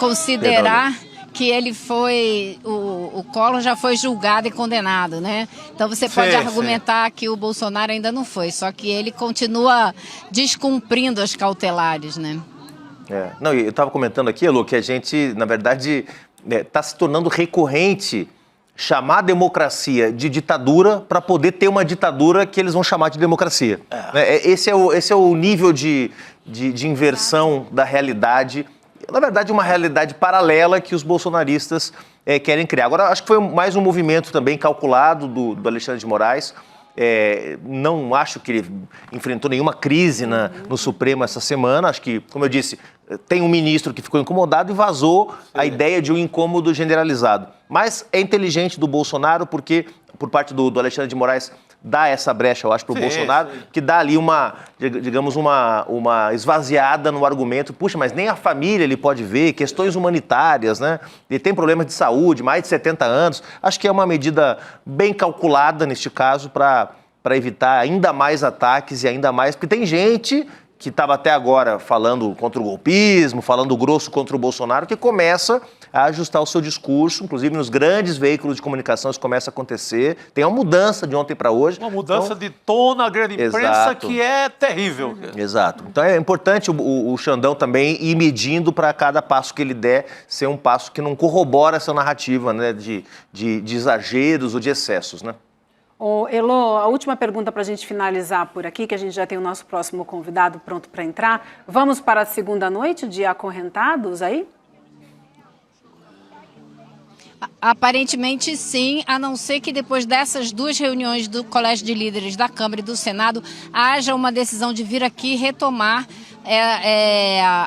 considerar que ele foi, o Collor já foi julgado e condenado, né? Então você pode argumentar que o Bolsonaro ainda não foi, só que ele continua descumprindo as cautelares, né? Não, eu estava comentando aqui, Elô, que a gente, na verdade, está se tornando recorrente chamar a democracia de ditadura para poder ter uma ditadura que eles vão chamar de democracia. Esse é o nível de inversão da realidade, na verdade, uma realidade paralela que os bolsonaristas querem criar. Agora, acho que foi mais um movimento também calculado do Alexandre de Moraes. Não acho que ele enfrentou nenhuma crise no Supremo essa semana. Acho que, como eu disse, tem um ministro que ficou incomodado e vazou a ideia de um incômodo generalizado. Mas é inteligente do Bolsonaro porque, por parte do Alexandre de Moraes, dá essa brecha, eu acho, para o Bolsonaro, que dá ali uma esvaziada no argumento. Puxa, mas nem a família ele pode ver, questões humanitárias, né? Ele tem problemas de saúde, mais de 70 anos. Acho que é uma medida bem calculada, neste caso, para evitar ainda mais ataques e ainda mais... Porque tem gente que estava até agora falando contra o golpismo, falando grosso contra o Bolsonaro, que começa a ajustar o seu discurso, inclusive nos grandes veículos de comunicação isso começa a acontecer. Tem uma mudança de ontem para hoje. Uma mudança de tom na grande imprensa que é terrível. Exato. Então é importante o Xandão também ir medindo para cada passo que ele der ser um passo que não corrobora essa narrativa, né, de exageros ou de excessos, né? Elô, a última pergunta para a gente finalizar por aqui, que a gente já tem o nosso próximo convidado pronto para entrar. Vamos para a segunda noite de acorrentados aí? Aparentemente sim, a não ser que depois dessas duas reuniões do Colégio de Líderes da Câmara e do Senado haja uma decisão de vir aqui retomar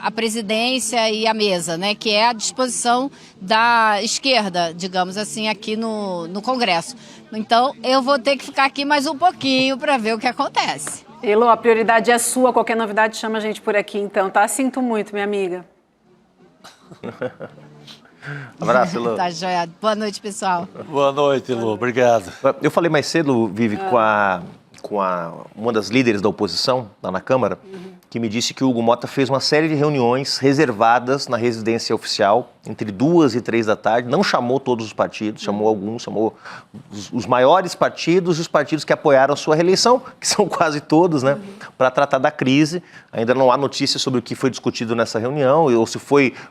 a presidência e a mesa, né, que é a disposição da esquerda, digamos assim, aqui no Congresso. Então, eu vou ter que ficar aqui mais um pouquinho para ver o que acontece. Elô, a prioridade é sua, qualquer novidade chama a gente por aqui então, tá? Sinto muito, minha amiga. Abraço, Elô. Tá joia. Boa noite, pessoal. Boa noite, Elô. Obrigado. Eu falei mais cedo, Vivi, com uma das líderes da oposição lá na Câmara, que me disse que o Hugo Mota fez uma série de reuniões reservadas na residência oficial, entre 2 e 3 da tarde, não chamou todos os partidos, chamou alguns, chamou os maiores partidos e os partidos que apoiaram a sua reeleição, que são quase todos, né, para tratar da crise. Ainda não há notícias sobre o que foi discutido nessa reunião, ou se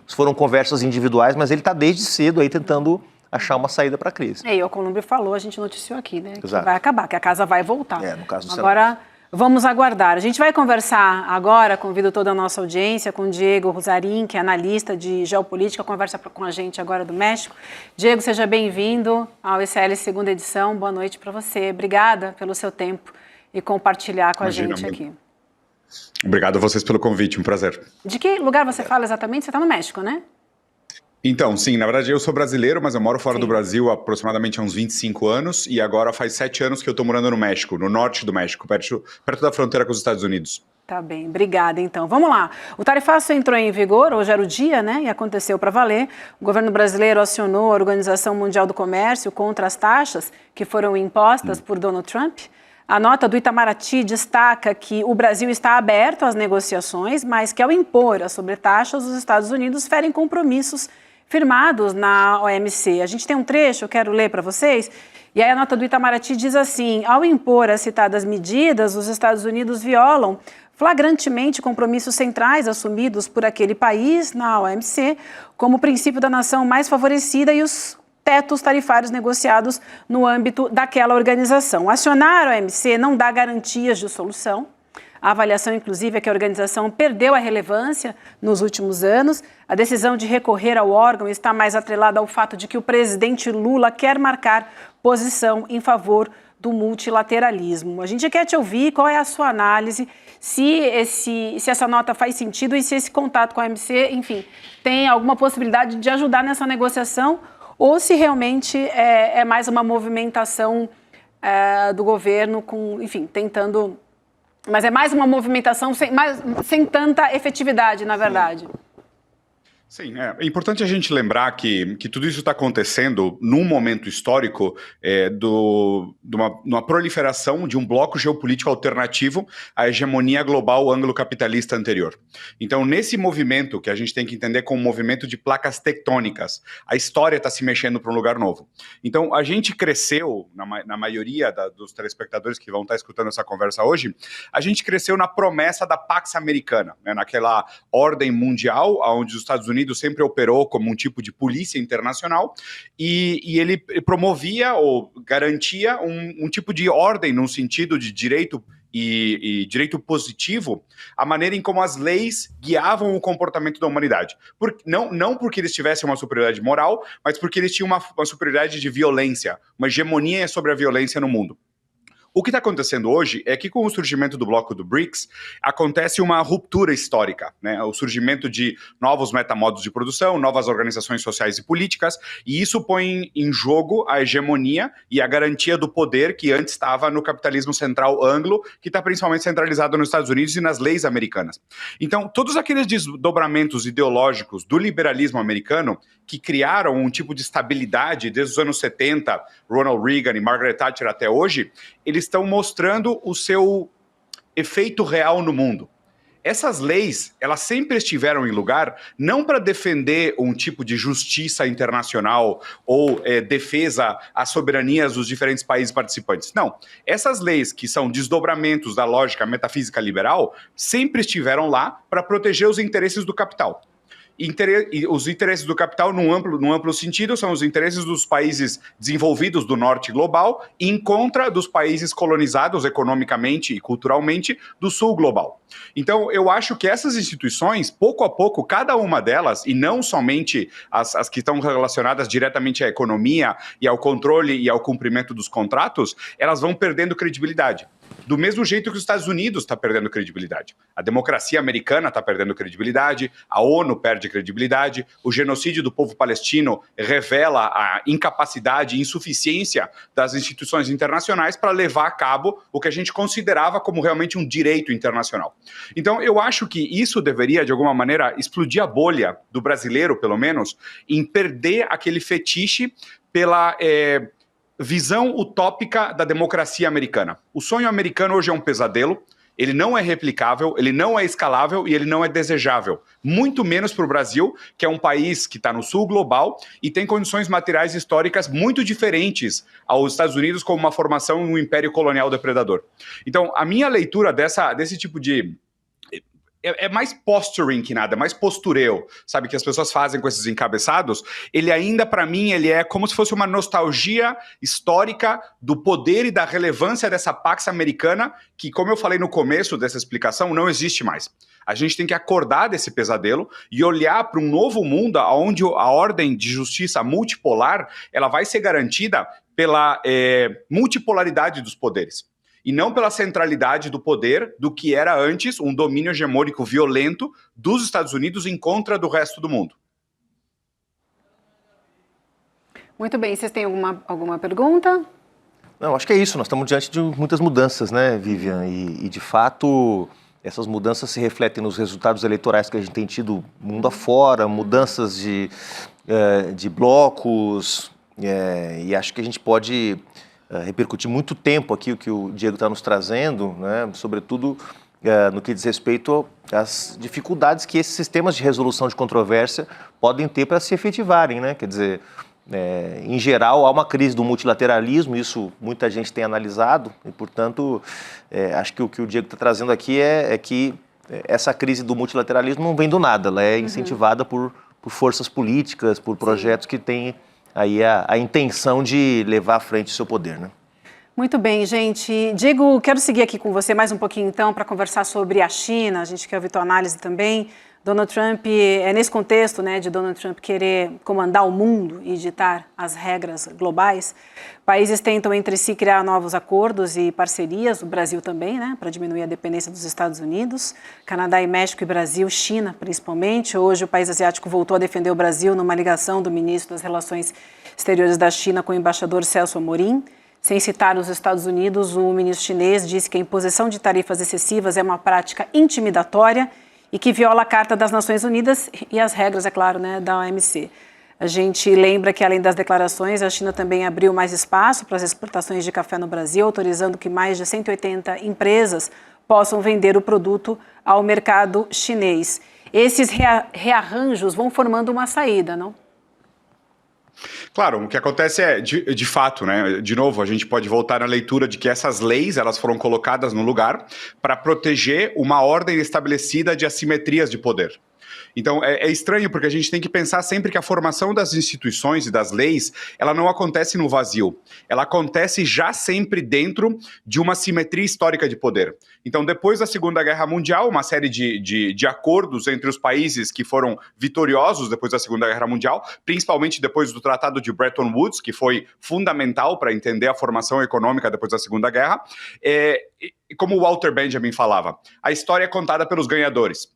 foram conversas individuais, mas ele está desde cedo aí tentando achar uma saída para a crise. E o Alcolumbre falou, a gente noticiou aqui, né? Exato. Que vai acabar, que a casa vai voltar. No caso do Agora, vamos aguardar. A gente vai conversar agora, convido toda a nossa audiência, com o Diego Rosarin, que é analista de geopolítica, conversa com a gente agora do México. Diego, seja bem-vindo ao ECL segunda edição. Boa noite para você. Obrigada pelo seu tempo e compartilhar com a gente aqui. Obrigado a vocês pelo convite, um prazer. De que lugar você fala exatamente? Você está no México, né? Então, sim, na verdade eu sou brasileiro, mas eu moro fora Sim. do Brasil há aproximadamente há uns 25 anos e agora faz 7 anos que eu estou morando no México, no norte do México, perto da fronteira com os Estados Unidos. Tá bem, obrigada então. Vamos lá. O tarifaço entrou em vigor, hoje era o dia, né? E aconteceu para valer. O governo brasileiro acionou a Organização Mundial do Comércio contra as taxas que foram impostas por Donald Trump. A nota do Itamaraty destaca que o Brasil está aberto às negociações, mas que ao impor as sobretaxas, os Estados Unidos ferem compromissos firmados na OMC. A gente tem um trecho, eu quero ler para vocês. E aí a nota do Itamaraty diz assim: ao impor as citadas medidas, os Estados Unidos violam flagrantemente compromissos centrais assumidos por aquele país na OMC, como o princípio da nação mais favorecida e os tetos tarifários negociados no âmbito daquela organização. Acionar a OMC não dá garantias de solução. A avaliação, inclusive, é que a organização perdeu a relevância nos últimos anos. A decisão de recorrer ao órgão está mais atrelada ao fato de que o presidente Lula quer marcar posição em favor do multilateralismo. A gente quer te ouvir, qual é a sua análise, se essa nota faz sentido e se esse contato com a OMC, enfim, tem alguma possibilidade de ajudar nessa negociação ou se realmente é mais uma movimentação do governo enfim, tentando... Mas é mais uma movimentação sem tanta efetividade, na verdade. Sim, é importante a gente lembrar que tudo isso está acontecendo num momento histórico numa proliferação de um bloco geopolítico alternativo à hegemonia global anglo-capitalista anterior. Então, nesse movimento, que a gente tem que entender como um movimento de placas tectônicas, a história está se mexendo para um lugar novo. Então, a gente cresceu, na maioria dos telespectadores que vão estar escutando essa conversa hoje, a gente cresceu na promessa da Pax Americana, né, naquela ordem mundial onde os Estados Unidos sempre operou como um tipo de polícia internacional e ele promovia ou garantia um tipo de ordem no sentido de direito e direito positivo, a maneira em como as leis guiavam o comportamento da humanidade. Não porque eles tivessem uma superioridade moral, mas porque eles tinham uma superioridade de violência, uma hegemonia sobre a violência no mundo. O que está acontecendo hoje é que com o surgimento do bloco do BRICS, acontece uma ruptura histórica, né? O surgimento de novos metamodos de produção, novas organizações sociais e políticas, e isso põe em jogo a hegemonia e a garantia do poder que antes estava no capitalismo central anglo, que está principalmente centralizado nos Estados Unidos e nas leis americanas. Então, todos aqueles desdobramentos ideológicos do liberalismo americano que criaram um tipo de estabilidade desde os anos 70, Ronald Reagan e Margaret Thatcher até hoje, eles estão mostrando o seu efeito real no mundo. Essas leis, elas sempre estiveram em lugar não para defender um tipo de justiça internacional ou defesa às soberanias dos diferentes países participantes. Não. Essas leis, que são desdobramentos da lógica metafísica liberal, sempre estiveram lá para proteger os interesses do capital. Os interesses do capital, num amplo sentido, são os interesses dos países desenvolvidos do norte global em contra dos países colonizados economicamente e culturalmente do sul global. Então, eu acho que essas instituições, pouco a pouco, cada uma delas, e não somente as que estão relacionadas diretamente à economia e ao controle e ao cumprimento dos contratos, elas vão perdendo credibilidade. Do mesmo jeito que os Estados Unidos está perdendo credibilidade. A democracia americana está perdendo credibilidade, a ONU perde credibilidade, o genocídio do povo palestino revela a incapacidade e insuficiência das instituições internacionais para levar a cabo o que a gente considerava como realmente um direito internacional. Então, eu acho que isso deveria, de alguma maneira, explodir a bolha do brasileiro, pelo menos, em perder aquele fetiche pela... visão utópica da democracia americana. O sonho americano hoje é um pesadelo, ele não é replicável, ele não é escalável e ele não é desejável. Muito menos para o Brasil, que é um país que está no sul global e tem condições materiais históricas muito diferentes aos Estados Unidos como uma formação em um império colonial depredador. Então, a minha leitura desse tipo de... É mais posturing que nada, é mais postureo, sabe, que as pessoas fazem com esses encabeçados. Ele ainda, para mim, ele é como se fosse uma nostalgia histórica do poder e da relevância dessa Pax Americana, que, como eu falei no começo dessa explicação, não existe mais. A gente tem que acordar desse pesadelo e olhar para um novo mundo onde a ordem de justiça multipolar ela vai ser garantida pela multipolaridade dos poderes. E não pela centralidade do poder do que era antes um domínio hegemônico violento dos Estados Unidos em contra do resto do mundo. Muito bem, vocês têm alguma pergunta? Não, acho que é isso. Nós estamos diante de muitas mudanças, né, Vivian? E de fato, essas mudanças se refletem nos resultados eleitorais que a gente tem tido mundo afora, mudanças de blocos, e acho que a gente pode repercutir muito tempo aqui o que o Diego está nos trazendo, né, sobretudo no que diz respeito às dificuldades que esses sistemas de resolução de controvérsia podem ter para se efetivarem, né? Quer dizer, em geral, há uma crise do multilateralismo, isso muita gente tem analisado, e, portanto, acho que o que o Diego está trazendo aqui é que essa crise do multilateralismo não vem do nada, ela é incentivada por forças políticas, por projetos que têm aí a intenção de levar à frente o seu poder, né? Muito bem, gente. Diego, quero seguir aqui com você mais um pouquinho, então, para conversar sobre a China. A gente quer ouvir tua análise também. Donald Trump, nesse contexto, né, de Donald Trump querer comandar o mundo e ditar as regras globais, países tentam entre si criar novos acordos e parcerias, o Brasil também, né, para diminuir a dependência dos Estados Unidos, Canadá e México e Brasil, China principalmente. Hoje o país asiático voltou a defender o Brasil numa ligação do ministro das Relações Exteriores da China com o embaixador Celso Amorim. Sem citar os Estados Unidos, o ministro chinês disse que a imposição de tarifas excessivas é uma prática intimidatória e que viola a Carta das Nações Unidas e as regras, é claro, né, da OMC. A gente lembra que, além das declarações, a China também abriu mais espaço para as exportações de café no Brasil, autorizando que mais de 180 empresas possam vender o produto ao mercado chinês. Esses rearranjos vão formando uma saída, não? Claro, o que acontece é, de fato, né, de novo, a gente pode voltar na leitura de que essas leis, elas foram colocadas no lugar para proteger uma ordem estabelecida de assimetrias de poder. Então, é estranho porque a gente tem que pensar sempre que a formação das instituições e das leis, ela não acontece no vazio. Ela acontece já sempre dentro de uma simetria histórica de poder. Então, depois da Segunda Guerra Mundial, uma série de acordos entre os países que foram vitoriosos depois da Segunda Guerra Mundial, principalmente depois do Tratado de Bretton Woods, que foi fundamental para entender a formação econômica depois da Segunda Guerra. Como o Walter Benjamin falava, a história é contada pelos ganhadores.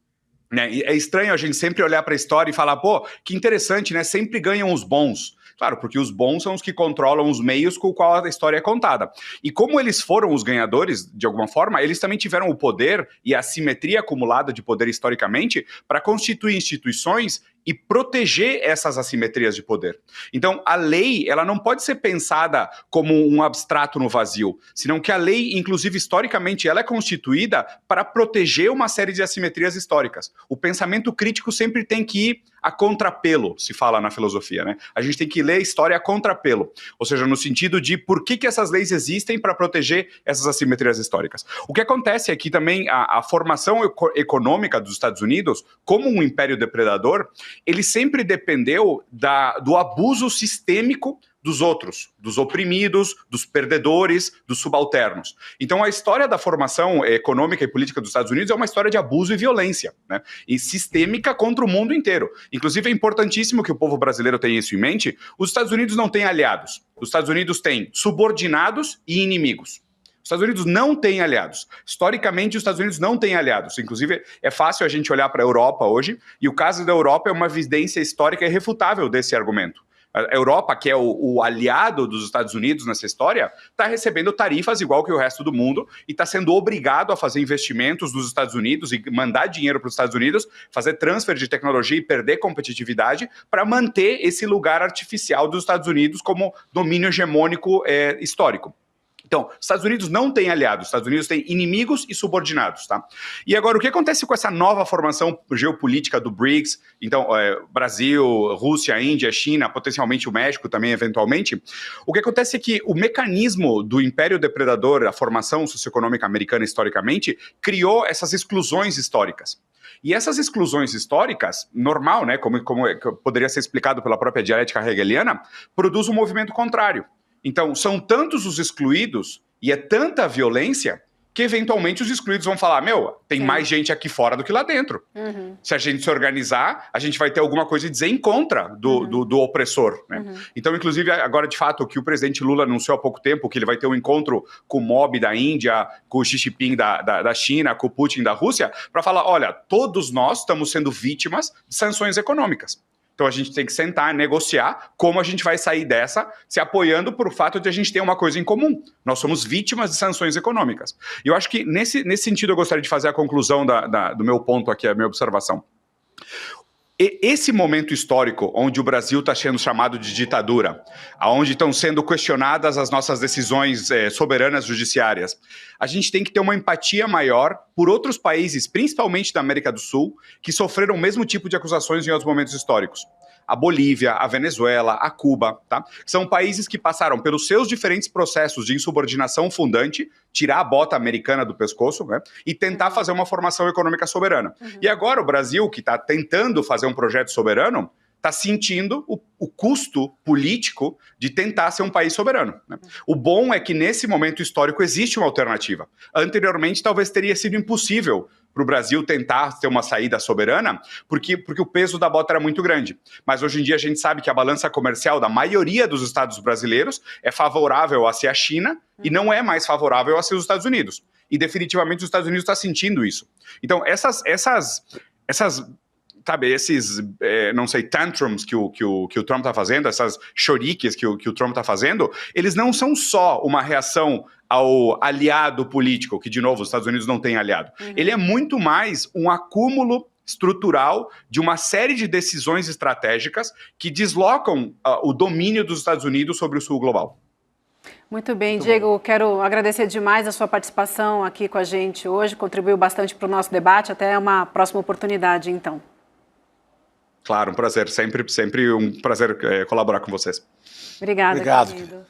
É estranho a gente sempre olhar para a história e falar, pô, que interessante, né? Sempre ganham os bons. Claro, porque os bons são os que controlam os meios com o qual a história é contada. E como eles foram os ganhadores, de alguma forma, eles também tiveram o poder e a simetria acumulada de poder historicamente para constituir instituições e proteger essas assimetrias de poder. Então, a lei, ela não pode ser pensada como um abstrato no vazio, senão que a lei, inclusive historicamente, ela é constituída para proteger uma série de assimetrias históricas. O pensamento crítico sempre tem que ir a contrapelo, se fala na filosofia, né? A gente tem que ler a história a contrapelo, ou seja, no sentido de por que essas leis existem para proteger essas assimetrias históricas. O que acontece é que também a formação econômica dos Estados Unidos, como um império depredador, ele sempre dependeu do abuso sistêmico dos outros, dos oprimidos, dos perdedores, dos subalternos. Então a história da formação econômica e política dos Estados Unidos é uma história de abuso e violência, né? E sistêmica contra o mundo inteiro. Inclusive é importantíssimo que o povo brasileiro tenha isso em mente, os Estados Unidos não têm aliados, os Estados Unidos têm subordinados e inimigos. Os Estados Unidos não têm aliados. Historicamente, os Estados Unidos não têm aliados. Inclusive, é fácil a gente olhar para a Europa hoje, e o caso da Europa é uma evidência histórica irrefutável desse argumento. A Europa, que é o aliado dos Estados Unidos nessa história, está recebendo tarifas igual que o resto do mundo e está sendo obrigado a fazer investimentos nos Estados Unidos e mandar dinheiro para os Estados Unidos, fazer transfer de tecnologia e perder competitividade para manter esse lugar artificial dos Estados Unidos como domínio hegemônico histórico. Então, os Estados Unidos não têm aliados, os Estados Unidos têm inimigos e subordinados, tá? E agora, o que acontece com essa nova formação geopolítica do BRICS? Então, Brasil, Rússia, Índia, China, potencialmente o México também, eventualmente. O que acontece é que o mecanismo do império depredador, a formação socioeconômica americana historicamente, criou essas exclusões históricas. E essas exclusões históricas, normal, né, como poderia ser explicado pela própria dialética hegeliana, produz um movimento contrário. Então, são tantos os excluídos e é tanta a violência que, eventualmente, os excluídos vão falar, tem mais gente aqui fora do que lá dentro. Uhum. Se a gente se organizar, a gente vai ter alguma coisa a dizer em contra do opressor. Né? Uhum. Então, inclusive, agora, de fato, o que o presidente Lula anunciou há pouco tempo, que ele vai ter um encontro com o Mob da Índia, com o Xi Jinping da China, com o Putin da Rússia, para falar, olha, todos nós estamos sendo vítimas de sanções econômicas. Então a gente tem que sentar, negociar como a gente vai sair dessa, se apoiando por fato de a gente ter uma coisa em comum. Nós somos vítimas de sanções econômicas. E eu acho que nesse sentido eu gostaria de fazer a conclusão do meu ponto aqui, a minha observação. Esse momento histórico onde o Brasil está sendo chamado de ditadura, onde estão sendo questionadas as nossas decisões soberanas judiciárias, a gente tem que ter uma empatia maior por outros países, principalmente da América do Sul, que sofreram o mesmo tipo de acusações em outros momentos históricos. A Bolívia, a Venezuela, a Cuba, tá? São países que passaram pelos seus diferentes processos de insubordinação fundante, tirar a bota americana do pescoço, né? E tentar fazer uma formação econômica soberana. E agora o Brasil, que está tentando fazer um projeto soberano, está sentindo o custo político de tentar ser um país soberano, né? O bom é que nesse momento histórico existe uma alternativa. Anteriormente talvez teria sido impossível para o Brasil tentar ter uma saída soberana, porque o peso da bota era muito grande. Mas hoje em dia a gente sabe que a balança comercial da maioria dos estados brasileiros é favorável a ser a China e não é mais favorável a ser os Estados Unidos. E definitivamente os Estados Unidos estão sentindo isso. Então sabe, esses, não sei, tantrums que o Trump está fazendo, essas choriques que o Trump está fazendo, eles não são só uma reação ao aliado político, que, de novo, os Estados Unidos não têm aliado. Ele é muito mais um acúmulo estrutural de uma série de decisões estratégicas que deslocam o domínio dos Estados Unidos sobre o sul global. Muito bem, Diego, quero agradecer demais a sua participação aqui com a gente hoje, contribuiu bastante para o nosso debate, até uma próxima oportunidade, então. Claro, um prazer, sempre um prazer colaborar com vocês. Obrigada, querido.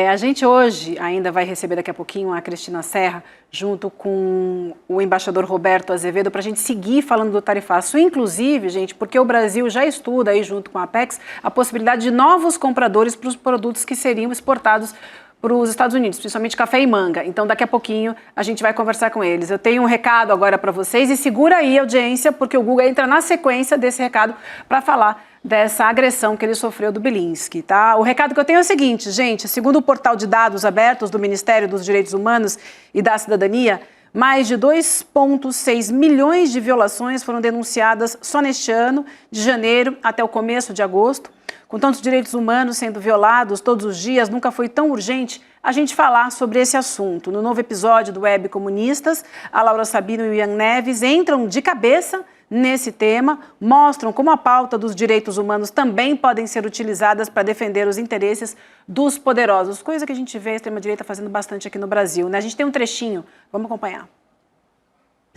A gente hoje ainda vai receber daqui a pouquinho a Cristina Serra, junto com o embaixador Roberto Azevedo, para a gente seguir falando do tarifaço. Inclusive, gente, porque o Brasil já estuda aí junto com a Apex a possibilidade de novos compradores para os produtos que seriam exportados para os Estados Unidos, principalmente café e manga. Então, daqui a pouquinho, a gente vai conversar com eles. Eu tenho um recado agora para vocês e segura aí, audiência, porque o Guga entra na sequência desse recado para falar dessa agressão que ele sofreu do Bilinski, tá? O recado que eu tenho é o seguinte, gente, segundo o portal de dados abertos do Ministério dos Direitos Humanos e da Cidadania, mais de 2,6 milhões de violações foram denunciadas só neste ano, de janeiro até o começo de agosto. Com tantos direitos humanos sendo violados todos os dias, nunca foi tão urgente a gente falar sobre esse assunto. No novo episódio do Web Comunistas, a Laura Sabino e o Ian Neves entram de cabeça nesse tema, mostram como a pauta dos direitos humanos também podem ser utilizadas para defender os interesses dos poderosos, coisa que a gente vê a extrema-direita fazendo bastante aqui no Brasil, né? A gente tem um trechinho, vamos acompanhar.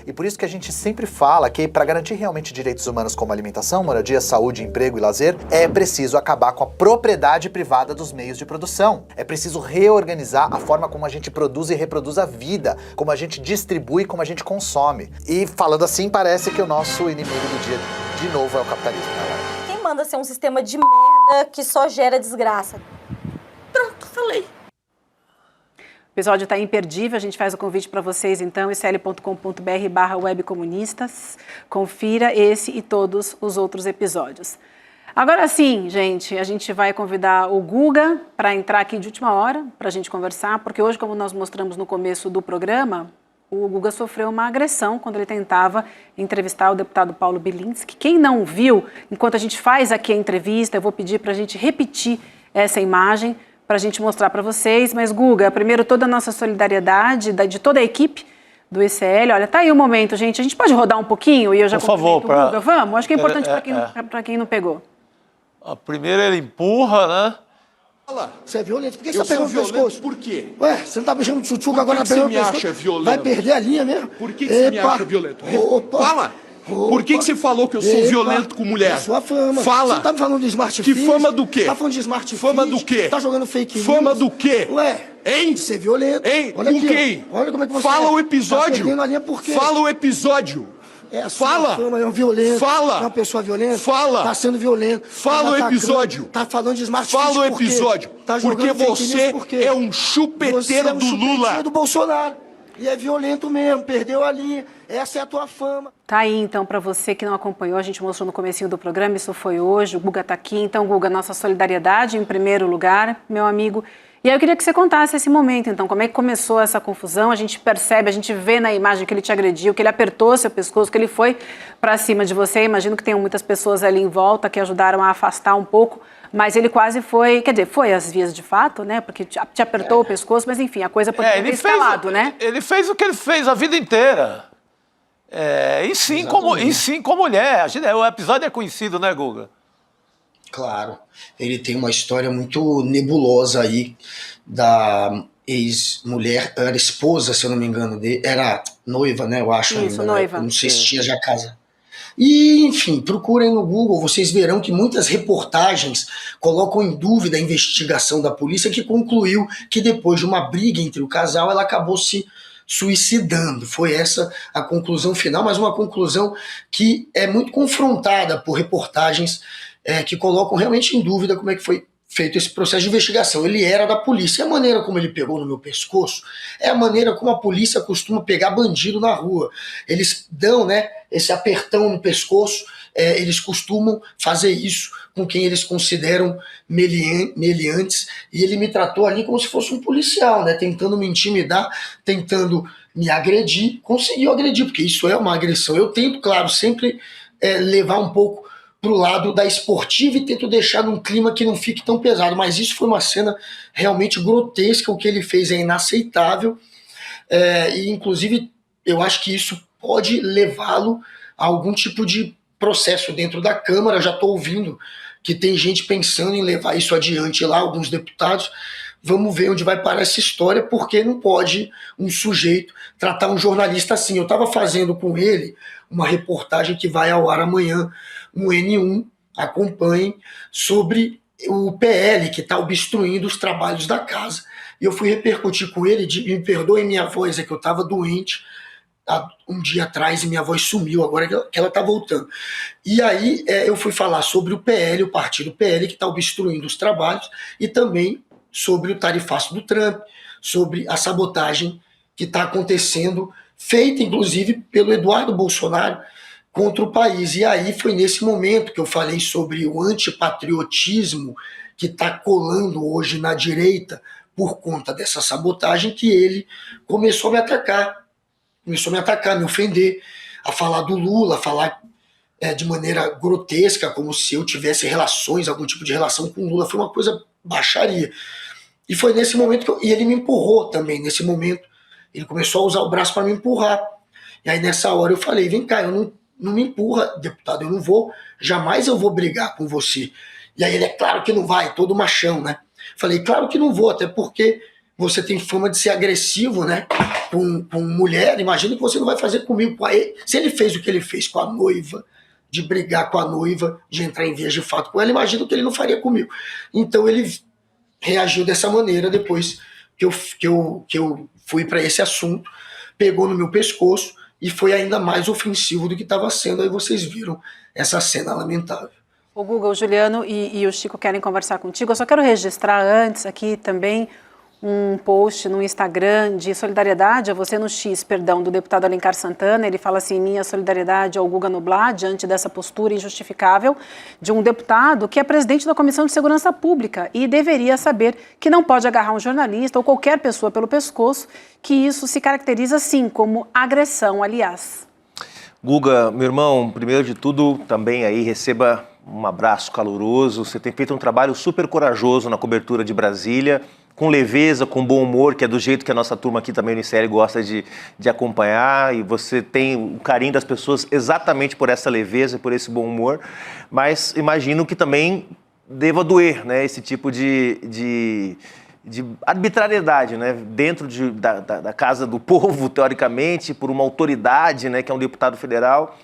E por isso que a gente sempre fala que para garantir realmente direitos humanos como alimentação, moradia, saúde, emprego e lazer, é preciso acabar com a propriedade privada dos meios de produção. É preciso reorganizar a forma como a gente produz e reproduz a vida, como a gente distribui, como a gente consome. E falando assim, parece que o nosso inimigo do dia, de novo, é o capitalismo, galera. Quem manda ser um sistema de merda que só gera desgraça? Pronto, falei. O episódio está imperdível, a gente faz o convite para vocês, então, icl.com.br/webcomunistas. Confira esse e todos os outros episódios. Agora sim, gente, a gente vai convidar o Guga para entrar aqui de última hora, para a gente conversar, porque hoje, como nós mostramos no começo do programa, o Guga sofreu uma agressão quando ele tentava entrevistar o deputado Paulo Bilinski. Quem não viu, enquanto a gente faz aqui a entrevista, eu vou pedir para a gente repetir essa imagem, para a gente mostrar para vocês. Mas, Guga, primeiro toda a nossa solidariedade de toda a equipe do ICL. Olha, tá aí o momento, gente. A gente pode rodar um pouquinho e eu já cumprimento o Guga? Vamos? Acho que é importante para quem não pegou. Primeiro ele empurra, né? Fala, você é violento. Por que você tá pegando o pescoço? Por quê? Ué, você não tá beijando o tchutchuca agora Por que você me acha violento? Vai perder a linha mesmo? Por que você me acha violento? Fala! Por que você falou que eu sou violento com mulher? É sua fama. Fala! Você tá me falando de Smart Que Fit? fama do quê? Tá falando de Smart Fit? Fama do quê? Tá jogando fake news? Fama do quê? Ué, hein? De ser violento. Hein? Olha Com aqui, quem? Olha como é que você Fala é. o episódio. Tá perdendo a linha por quê? Fala o episódio. É a sua Fala! fama, é um violento. Fala! É uma pessoa violenta. Fala! Tá sendo violento. Fala o episódio. Tá falando de Smart Fit. Fala o episódio. Tá porque jogando fake você news por quê? é um chupeteiro Você é um do Lula. chupeteiro do Bolsonaro. E é violento mesmo, perdeu a linha. Essa é a tua fama. Tá aí, então, para você que não acompanhou, a gente mostrou no comecinho do programa, isso foi hoje, o Guga tá aqui. Então, Guga, nossa solidariedade em primeiro lugar, meu amigo. E aí eu queria que você contasse esse momento, então, como é que começou essa confusão? A gente percebe, a gente vê na imagem que ele te agrediu, que ele apertou seu pescoço, que ele foi para cima de você. Imagino que tenham muitas pessoas ali em volta que ajudaram a afastar um pouco, mas ele quase foi, quer dizer, foi às vias de fato, né? Porque te apertou o pescoço, mas enfim, a coisa poderia ter escalado, né? Ele fez o que ele fez a vida inteira. E sim com mulher. O episódio é conhecido, né, Guga? Claro, ele tem uma história muito nebulosa aí da ex-mulher, era esposa, se eu não me engano, dele, era noiva, né, eu acho. Isso, ainda, noiva. Né? Não sei se tinha já casa. E, enfim, procurem no Google, vocês verão que muitas reportagens colocam em dúvida a investigação da polícia, que concluiu que depois de uma briga entre o casal, ela acabou se suicidando. Foi essa a conclusão final, mas uma conclusão que é muito confrontada por reportagens que colocam realmente em dúvida como é que foi feito esse processo de investigação. Ele era da polícia. E a maneira como ele pegou no meu pescoço é a maneira como a polícia costuma pegar bandido na rua. Eles dão, né, esse apertão no pescoço, eles costumam fazer isso com quem eles consideram meliantes, e ele me tratou ali como se fosse um policial, né, tentando me intimidar, tentando me agredir. Conseguiu agredir, porque isso é uma agressão. Eu tento, claro, sempre levar um pouco pro lado da esportiva e tento deixar num clima que não fique tão pesado, mas isso foi uma cena realmente grotesca. O que ele fez é inaceitável, e inclusive eu acho que isso pode levá-lo a algum tipo de processo dentro da Câmara. Já estou ouvindo que tem gente pensando em levar isso adiante lá, alguns deputados. Vamos ver onde vai parar essa história, porque não pode um sujeito tratar um jornalista assim. Eu estava fazendo com ele uma reportagem que vai ao ar amanhã no N1, acompanhem, sobre o PL que está obstruindo os trabalhos da casa. E eu fui repercutir com ele, me perdoem minha voz, é que eu estava doente há um dia atrás e minha voz sumiu, agora que ela está voltando. E aí eu fui falar sobre o PL, o partido PL, que está obstruindo os trabalhos, e também sobre o tarifaço do Trump, sobre a sabotagem que está acontecendo, feita inclusive pelo Eduardo Bolsonaro contra o país. E aí foi nesse momento que eu falei sobre o antipatriotismo que está colando hoje na direita por conta dessa sabotagem, que ele começou a me atacar, me ofender, a falar do Lula, a falar de maneira grotesca, como se eu tivesse relações, algum tipo de relação com o Lula. Foi uma coisa baixaria. E foi nesse momento e ele me empurrou também, nesse momento. Ele começou a usar o braço para me empurrar. E aí nessa hora eu falei, vem cá, não me empurra, deputado, eu não vou, jamais eu vou brigar com você. E aí ele, é claro que não vai, todo machão, né? Falei, claro que não vou, até porque você tem fama de ser agressivo, né? Com mulher, imagina que você não vai fazer comigo. Se ele fez o que ele fez com a noiva, de brigar com a noiva, de entrar em vias de fato com ela, imagina que ele não faria comigo. Então ele reagiu dessa maneira depois que eu fui para esse assunto, pegou no meu pescoço e foi ainda mais ofensivo do que estava sendo. Aí vocês viram essa cena lamentável. O Guga, o Juliano e o Chico querem conversar contigo. Eu só quero registrar antes aqui também um post no Instagram de solidariedade a você no X, do deputado Alencar Santana. Ele fala assim: minha solidariedade ao Guga Noblat diante dessa postura injustificável de um deputado que é presidente da Comissão de Segurança Pública e deveria saber que não pode agarrar um jornalista ou qualquer pessoa pelo pescoço, que isso se caracteriza sim como agressão, aliás. Guga, meu irmão, primeiro de tudo, também aí receba um abraço caloroso. Você tem feito um trabalho super corajoso na cobertura de Brasília, com leveza, com bom humor, que é do jeito que a nossa turma aqui também no ICL gosta de acompanhar, e você tem o carinho das pessoas exatamente por essa leveza, por esse bom humor, mas imagino que também deva doer, né, esse tipo de arbitrariedade, né, dentro da casa do povo, teoricamente, por uma autoridade, né, que é um deputado federal.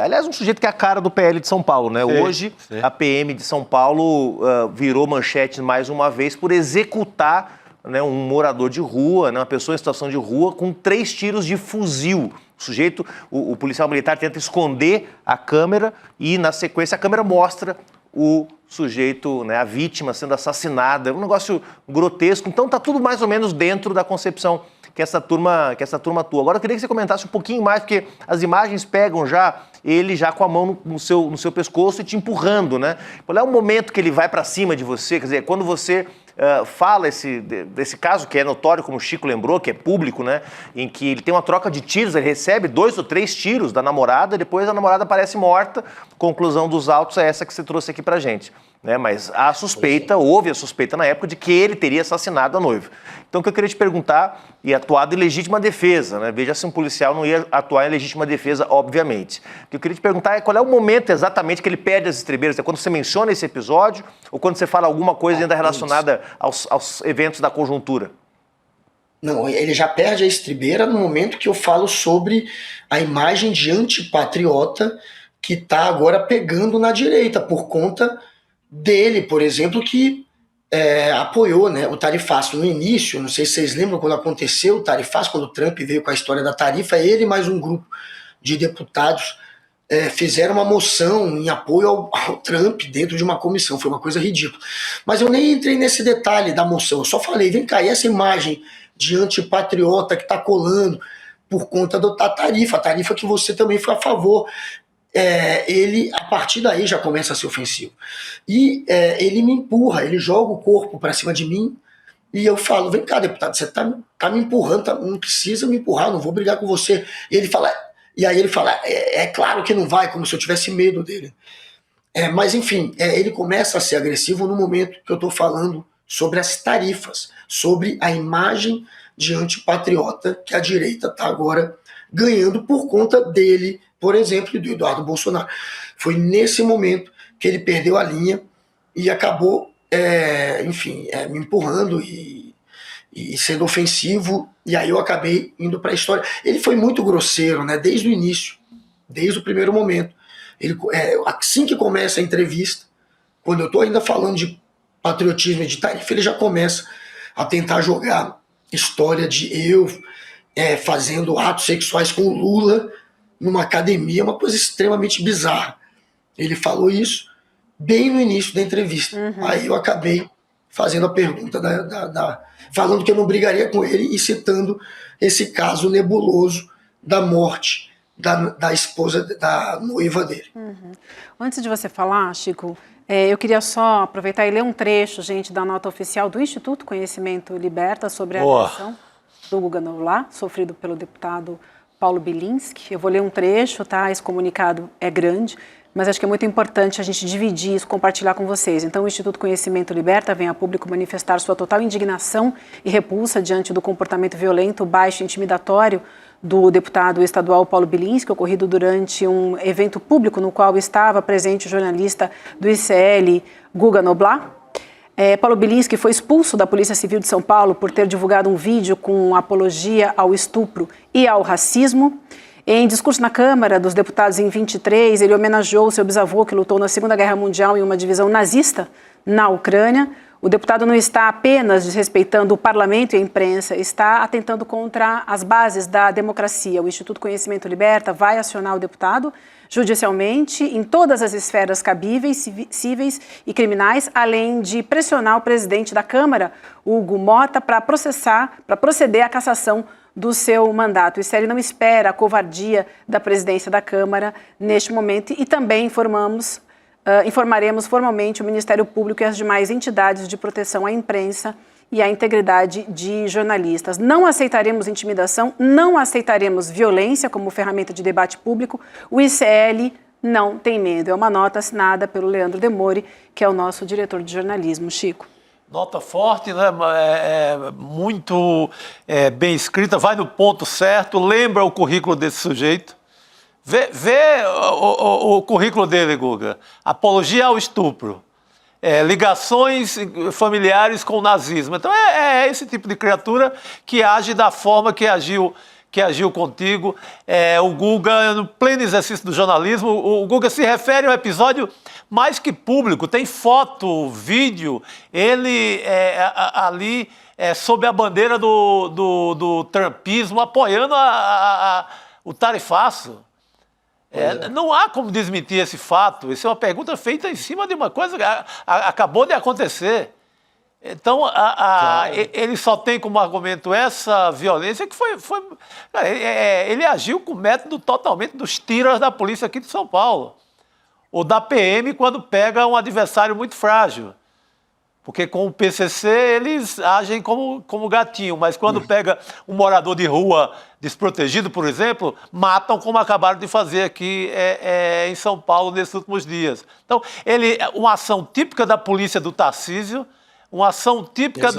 Aliás, um sujeito que é a cara do PL de São Paulo, né? Sim, hoje, sim. A PM de São Paulo virou manchete mais uma vez por executar, né, um morador de rua, né, uma pessoa em situação de rua, com 3 tiros de fuzil. O sujeito, o policial militar tenta esconder a câmera e, na sequência, a câmera mostra o sujeito, né, a vítima sendo assassinada, um negócio grotesco. Então tá tudo mais ou menos dentro da concepção que essa turma atua. Agora eu queria que você comentasse um pouquinho mais, porque as imagens pegam já ele já com a mão no seu pescoço e te empurrando, né? Qual é o momento que ele vai para cima de você? Quer dizer, quando você fala desse caso que é notório, como o Chico lembrou, que é público, né? Em que ele tem uma troca de tiros, ele recebe 2 ou 3 tiros da namorada, depois a namorada aparece morta. Conclusão dos autos é essa que você trouxe aqui pra gente, né? Mas houve a suspeita na época de que ele teria assassinado a noiva. Então o que eu queria te perguntar, e atuado em legítima defesa, né? Veja se um policial não ia atuar em legítima defesa, obviamente. O que eu queria te perguntar é qual é o momento exatamente que ele perde as estribeiras? É quando você menciona esse episódio ou quando você fala alguma coisa ainda relacionada aos eventos da conjuntura? Não, ele já perde a estribeira no momento que eu falo sobre a imagem de antipatriota que está agora pegando na direita, por conta dele, por exemplo, que apoiou, né, o tarifaço no início. Não sei se vocês lembram quando aconteceu o tarifaço, quando o Trump veio com a história da tarifa, ele e mais um grupo de deputados fizeram uma moção em apoio ao Trump dentro de uma comissão. Foi uma coisa ridícula. Mas eu nem entrei nesse detalhe da moção, eu só falei, vem cá, e essa imagem de antipatriota que está colando por conta da tarifa, a tarifa que você também foi a favor. Ele, a partir daí, já começa a ser ofensivo. E ele me empurra, ele joga o corpo para cima de mim, e eu falo, vem cá, deputado, você tá me empurrando, não precisa me empurrar, não vou brigar com você. E aí ele fala, é claro que não vai, como se eu tivesse medo dele. Mas enfim, ele começa a ser agressivo no momento que eu estou falando sobre as tarifas, sobre a imagem de antipatriota que a direita está agora ganhando por conta dele, por exemplo, e do Eduardo Bolsonaro. Foi nesse momento que ele perdeu a linha e acabou, me empurrando e sendo ofensivo, e aí eu acabei indo para a história. Ele foi muito grosseiro, né, desde o início, desde o primeiro momento. Ele, assim que começa a entrevista, quando eu estou ainda falando de patriotismo e de tarifa, ele já começa a tentar jogar história de eu fazendo atos sexuais com o Lula numa academia, uma coisa extremamente bizarra. Ele falou isso bem no início da entrevista. Aí eu acabei fazendo a pergunta, falando que eu não brigaria com ele e citando esse caso nebuloso da morte da esposa, da noiva dele. Antes de você falar, Chico, eu queria só aproveitar e ler um trecho, gente, da nota oficial do Instituto Conhecimento Liberta sobre a agressão do Guga Noblat, sofrido pelo deputado Paulo Bilinski. Eu vou ler um trecho, tá? Esse comunicado é grande, mas acho que é muito importante a gente dividir isso, compartilhar com vocês. Então, o Instituto Conhecimento Liberta vem a público manifestar sua total indignação e repulsa diante do comportamento violento, baixo e intimidatório do deputado estadual Paulo Bilinski, ocorrido durante um evento público no qual estava presente o jornalista do ICL, Guga Noblat. Paulo Bilinski foi expulso da Polícia Civil de São Paulo por ter divulgado um vídeo com apologia ao estupro e ao racismo. Em discurso na Câmara dos Deputados em 23, ele homenageou seu bisavô que lutou na Segunda Guerra Mundial em uma divisão nazista na Ucrânia. O deputado não está apenas desrespeitando o parlamento e a imprensa, está atentando contra as bases da democracia. O Instituto Conhecimento Liberta vai acionar o deputado judicialmente em todas as esferas cabíveis, cíveis e criminais, além de pressionar o presidente da Câmara, Hugo Mota, para proceder à cassação do seu mandato. O ICL não espera a covardia da presidência da Câmara neste momento e também informaremos formalmente o Ministério Público e as demais entidades de proteção à imprensa e à integridade de jornalistas. Não aceitaremos intimidação, não aceitaremos violência como ferramenta de debate público. O ICL não tem medo. É uma nota assinada pelo Leandro Demore, que é o nosso diretor de jornalismo. Chico. Nota forte, né? Muito bem escrita, vai no ponto certo, lembra o currículo desse sujeito. Vê o currículo dele, Guga. Apologia ao estupro. Ligações familiares com o nazismo. Então é esse tipo de criatura que age da forma que agiu contigo. O Guga, no pleno exercício do jornalismo, o Guga se refere a um episódio mais que público. Tem foto, vídeo, ele ali sob a bandeira do trumpismo, apoiando o tarifaço. Não há como desmentir esse fato. Isso é uma pergunta feita em cima de uma coisa que acabou de acontecer. Então, ele só tem como argumento essa violência que ele agiu com o método totalmente dos tiras da polícia aqui de São Paulo. Ou da PM quando pega um adversário muito frágil. Porque com o PCC eles agem como gatinho, mas quando pega um morador de rua desprotegido, por exemplo, matam como acabaram de fazer aqui em São Paulo nesses últimos dias. Então, uma ação típica da polícia do Tarcísio, uma ação típica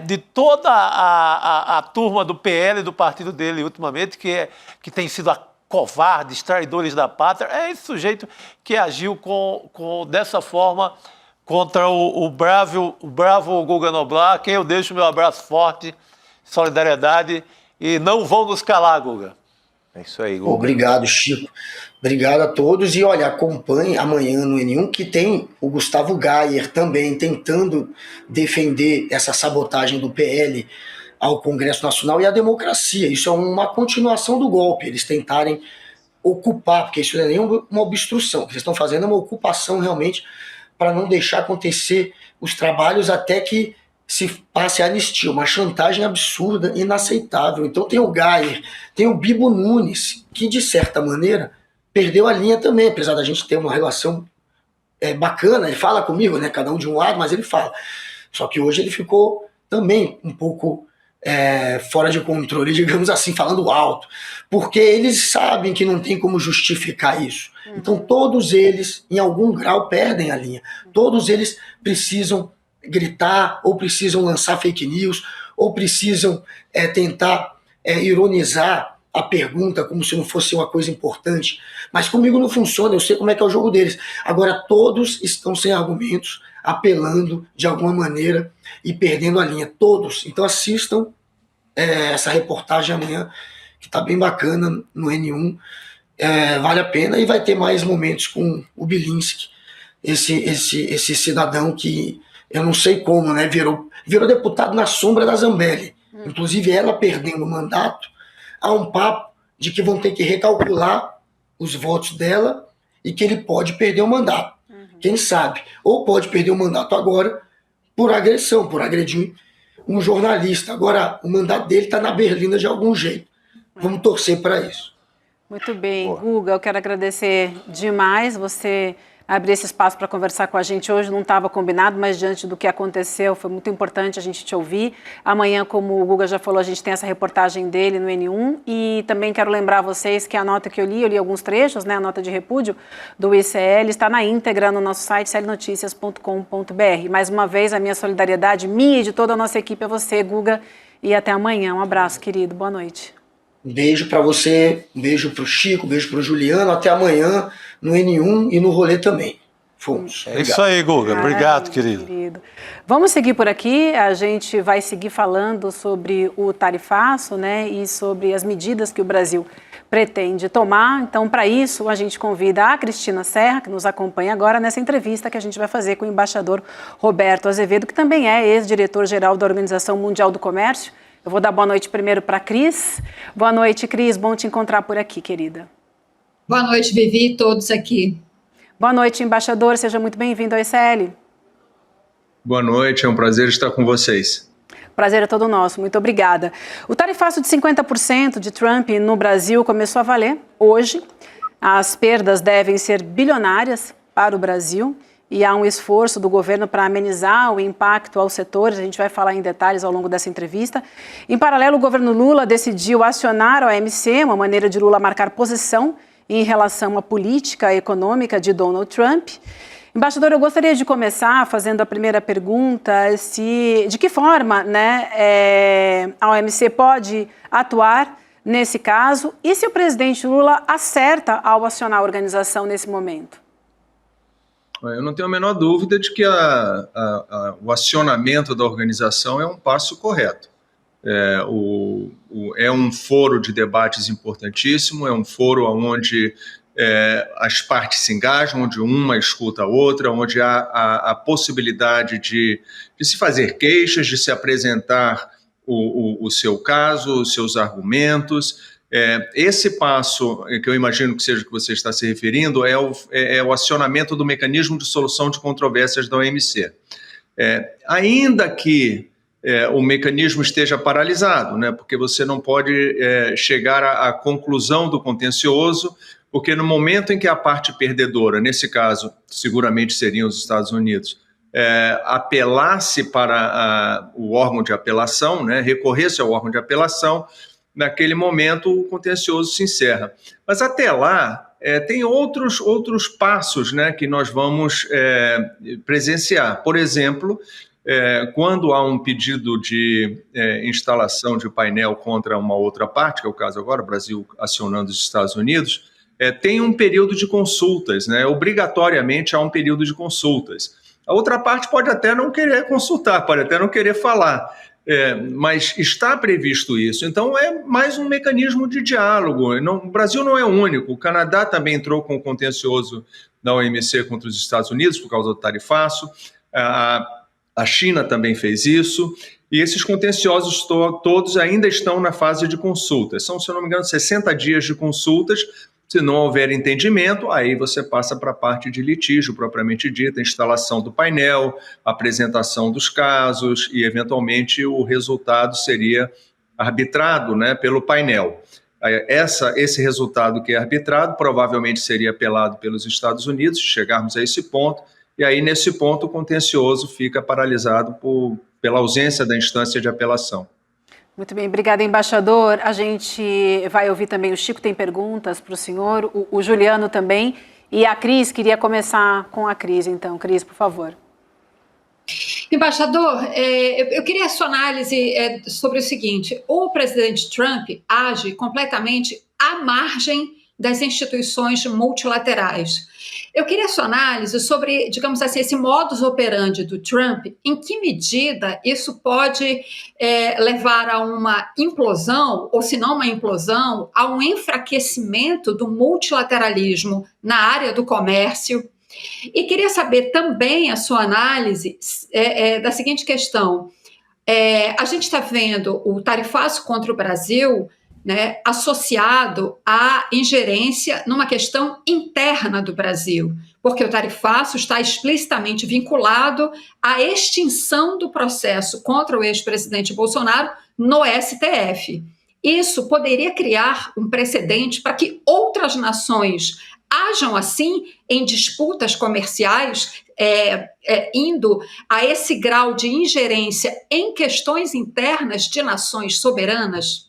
de toda a turma do PL, do partido dele ultimamente, que tem sido covardes, traidores da pátria. É esse sujeito que agiu dessa forma contra o bravo Guga Noblar, a quem eu deixo meu abraço forte, solidariedade, e não vão nos calar, Guga. É isso aí, Guga. Obrigado, Chico. Obrigado a todos. E olha, acompanhe amanhã no N1, que tem o Gustavo Gayer também tentando defender essa sabotagem do PL ao Congresso Nacional e à democracia. Isso é uma continuação do golpe, eles tentarem ocupar, porque isso não é nem uma obstrução, o que eles estão fazendo é uma ocupação realmente para não deixar acontecer os trabalhos até que se passe a anistia, uma chantagem absurda, inaceitável. Então tem o Gayer, tem o Bibo Nunes, que de certa maneira perdeu a linha também, apesar da gente ter uma relação bacana, ele fala comigo, né, cada um de um lado, mas ele fala. Só que hoje ele ficou também um pouco fora de controle, digamos assim, falando alto, porque eles sabem que não tem como justificar isso. Então todos eles, em algum grau, perdem a linha. Todos eles precisam gritar, ou precisam lançar fake news, ou precisam tentar ironizar a pergunta como se não fosse uma coisa importante. Mas comigo não funciona, eu sei como é que é o jogo deles. Agora todos estão sem argumentos, apelando de alguma maneira e perdendo a linha. Todos. Então assistam essa reportagem amanhã, que está bem bacana no N1. Vale a pena, e vai ter mais momentos com o Bilinski, esse cidadão que eu não sei como, né, virou deputado na sombra da Zambelli. Inclusive ela perdendo o mandato, há um papo de que vão ter que recalcular os votos dela e que ele pode perder o mandato. Quem sabe? Ou pode perder o mandato agora por agressão, por agredir um jornalista. Agora, o mandato dele está na berlina de algum jeito. Vamos torcer para isso. Muito bem, Guga, eu quero agradecer demais você abrir esse espaço para conversar com a gente hoje. Não estava combinado, mas diante do que aconteceu, foi muito importante a gente te ouvir. Amanhã, como o Guga já falou, a gente tem essa reportagem dele no N1, e também quero lembrar a vocês que a nota que eu li alguns trechos, né, a nota de repúdio do ICL, está na íntegra no nosso site, clnoticias.com.br. Mais uma vez, a minha solidariedade, minha e de toda a nossa equipe, a você, Guga, e até amanhã. Um abraço, querido. Boa noite. Um beijo para você, um beijo para o Chico, um beijo para o Juliano. Até amanhã no N1 e no rolê também. Fomos. É isso aí, Guga. Obrigado, querido. Vamos seguir por aqui. A gente vai seguir falando sobre o tarifaço, né, e sobre as medidas que o Brasil pretende tomar. Então, para isso, a gente convida a Cristina Serra, que nos acompanha agora nessa entrevista que a gente vai fazer com o embaixador Roberto Azevedo, que também é ex-diretor-geral da Organização Mundial do Comércio. Eu vou dar boa noite primeiro para a Cris. Boa noite, Cris. Bom te encontrar por aqui, querida. Boa noite, Vivi, e todos aqui. Boa noite, embaixador. Seja muito bem-vindo ao ICL. Boa noite, é um prazer estar com vocês. Prazer é todo nosso, muito obrigada. O tarifaço de 50% de Trump no Brasil começou a valer hoje. As perdas devem ser bilionárias para o Brasil. E há um esforço do governo para amenizar o impacto aos setores, a gente vai falar em detalhes ao longo dessa entrevista. Em paralelo, o governo Lula decidiu acionar a OMC, uma maneira de Lula marcar posição em relação à política econômica de Donald Trump. Embaixador, eu gostaria de começar fazendo a primeira pergunta, de que forma, né, a OMC pode atuar nesse caso e se o presidente Lula acerta ao acionar a organização nesse momento? Eu não tenho a menor dúvida de que o acionamento da organização é um passo correto. É um foro de debates importantíssimo, é um foro onde as partes se engajam, onde uma escuta a outra, onde há a possibilidade de se fazer queixas, de se apresentar o seu caso, os seus argumentos. Esse passo, que eu imagino que seja o que você está se referindo, é o acionamento do mecanismo de solução de controvérsias da OMC. Ainda que o mecanismo esteja paralisado, né, porque você não pode chegar à conclusão do contencioso, porque no momento em que a parte perdedora, nesse caso, seguramente seriam os Estados Unidos, apelasse para o órgão de apelação, né, recorresse ao órgão de apelação, naquele momento o contencioso se encerra. Mas até lá, tem outros passos, né, que nós vamos presenciar. Por exemplo, quando há um pedido de instalação de painel contra uma outra parte, que é o caso agora, o Brasil acionando os Estados Unidos, tem um período de consultas, né, obrigatoriamente há um período de consultas. A outra parte pode até não querer consultar, pode até não querer falar, mas está previsto isso. Então, é mais um mecanismo de diálogo. O Brasil não é o único. O Canadá também entrou com o contencioso da OMC contra os Estados Unidos por causa do tarifaço. A China também fez isso. E esses contenciosos todos ainda estão na fase de consultas. São, se eu não me engano, 60 dias de consultas. Se não houver entendimento, aí você passa para a parte de litígio propriamente dita, instalação do painel, apresentação dos casos e, eventualmente, o resultado seria arbitrado, né, pelo painel. Esse resultado que é arbitrado provavelmente seria apelado pelos Estados Unidos, se chegarmos a esse ponto, e aí, nesse ponto, o contencioso fica paralisado pela ausência da instância de apelação. Muito bem, obrigada, embaixador. A gente vai ouvir também, o Chico tem perguntas para o senhor, o Juliano também, e a Cris, queria começar com a Cris, então. Cris, por favor. Embaixador, eu queria a sua análise sobre o seguinte: o presidente Trump age completamente à margem das instituições multilaterais. Eu queria a sua análise sobre, digamos assim, esse modus operandi do Trump, em que medida isso pode levar a uma implosão, ou se não uma implosão, a um enfraquecimento do multilateralismo na área do comércio. E queria saber também a sua análise da seguinte questão. A gente está vendo o tarifaço contra o Brasil, né, associado à ingerência numa questão interna do Brasil, porque o tarifaço está explicitamente vinculado à extinção do processo contra o ex-presidente Bolsonaro no STF. Isso poderia criar um precedente para que outras nações ajam assim em disputas comerciais, indo a esse grau de ingerência em questões internas de nações soberanas?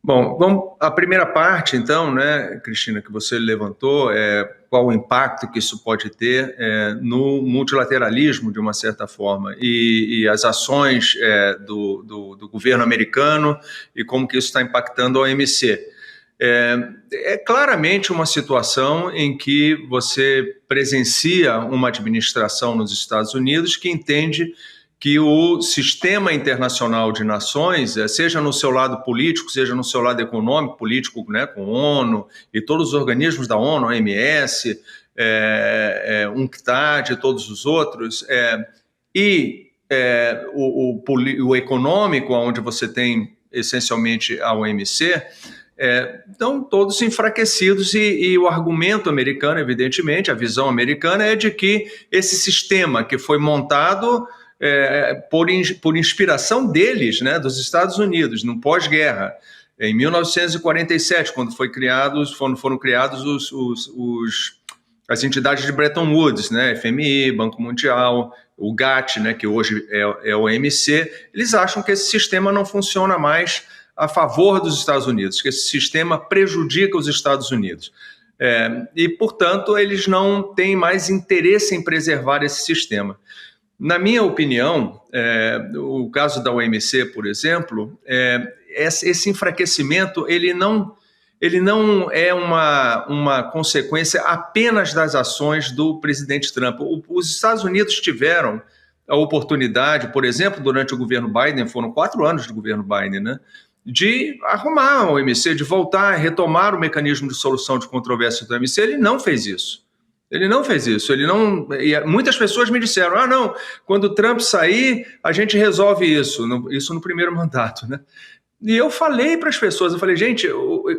Bom, a primeira parte, então, né, Cristina, que você levantou, qual o impacto que isso pode ter no multilateralismo, de uma certa forma, e as ações do governo americano e como que isso está impactando a OMC. É claramente uma situação em que você presencia uma administração nos Estados Unidos que entende que o sistema internacional de nações, seja no seu lado político, seja no seu lado econômico, político, né, com a ONU e todos os organismos da ONU, a OMS, UNCTAD e todos os outros, o econômico, onde você tem essencialmente a OMC, estão todos enfraquecidos e o argumento americano, evidentemente, a visão americana é de que esse sistema que foi montado por inspiração deles, né, dos Estados Unidos, no pós-guerra, em 1947, quando foram criados as entidades de Bretton Woods, né, FMI, Banco Mundial, o GATT, né, que hoje é o OMC, eles acham que esse sistema não funciona mais a favor dos Estados Unidos, que esse sistema prejudica os Estados Unidos. E, portanto, eles não têm mais interesse em preservar esse sistema. Na minha opinião, o caso da OMC, por exemplo, esse enfraquecimento ele não é uma consequência apenas das ações do presidente Trump. Os Estados Unidos tiveram a oportunidade, por exemplo, durante o governo Biden, foram 4 anos do governo Biden, né, de arrumar a OMC, de voltar a retomar o mecanismo de solução de controvérsias da OMC. Ele não fez isso. E muitas pessoas me disseram, não, quando o Trump sair, a gente resolve isso no primeiro mandato, né? E eu falei para as pessoas, eu falei, gente,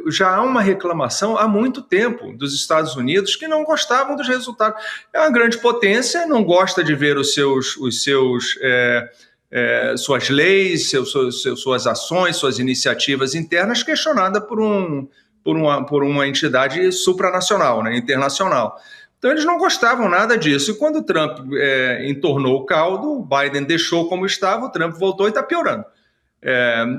já há uma reclamação há muito tempo dos Estados Unidos que não gostavam dos resultados. É uma grande potência, não gosta de ver suas leis, suas ações, suas iniciativas internas questionadas por uma entidade supranacional, né, internacional. Então eles não gostavam nada disso. E quando o Trump entornou o caldo, o Biden deixou como estava, o Trump voltou e está piorando.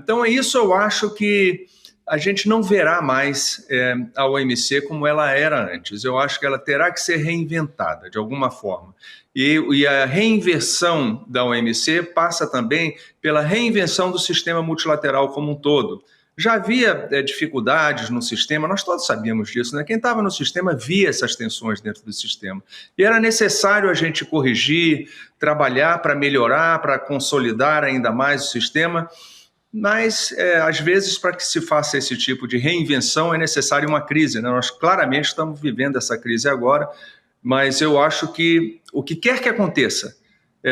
Então isso eu acho que a gente não verá mais a OMC como ela era antes. Eu acho que ela terá que ser reinventada de alguma forma. E a reinvenção da OMC passa também pela reinvenção do sistema multilateral como um todo. Já havia dificuldades no sistema, nós todos sabíamos disso, né? Quem estava no sistema via essas tensões dentro do sistema. E era necessário a gente corrigir, trabalhar para melhorar, para consolidar ainda mais o sistema. Mas, às vezes, para que se faça esse tipo de reinvenção, é necessária uma crise, né? Nós claramente estamos vivendo essa crise agora, mas eu acho que o que quer que aconteça,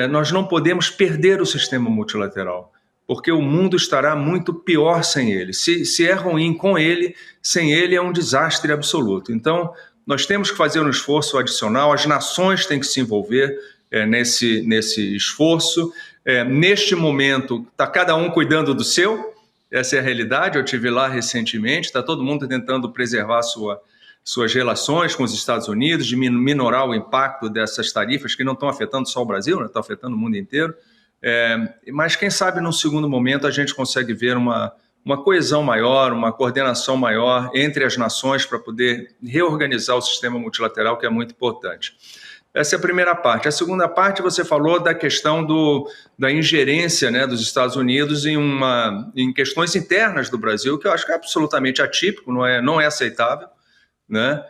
nós não podemos perder o sistema multilateral, porque o mundo estará muito pior sem ele. Se é ruim com ele, sem ele é um desastre absoluto. Então, nós temos que fazer um esforço adicional, as nações têm que se envolver nesse esforço. Neste momento, está cada um cuidando do seu, essa é a realidade. Eu estive lá recentemente, está todo mundo tentando preservar suas relações com os Estados Unidos, de minorar o impacto dessas tarifas que não estão afetando só o Brasil, né? Estão afetando o mundo inteiro. Mas quem sabe num segundo momento a gente consegue ver uma coesão maior, uma coordenação maior entre as nações para poder reorganizar o sistema multilateral, que é muito importante. Essa é a primeira parte. A segunda parte, você falou da questão da ingerência, né, dos Estados Unidos em questões internas do Brasil, que eu acho que é absolutamente atípico, não é aceitável, né?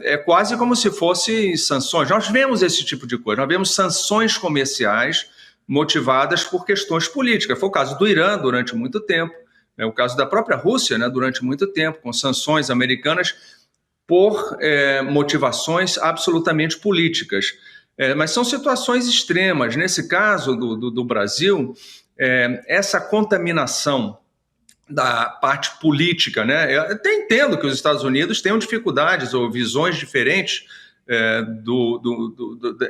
É quase como se fossem sanções. Nós vemos esse tipo de coisa, nós vemos sanções comerciais motivadas por questões políticas. Foi o caso do Irã durante muito tempo, o caso da própria Rússia, né, durante muito tempo, com sanções americanas por motivações absolutamente políticas. Mas são situações extremas. Nesse caso do Brasil, essa contaminação da parte política, né? Eu até entendo que os Estados Unidos tenham dificuldades ou visões diferentes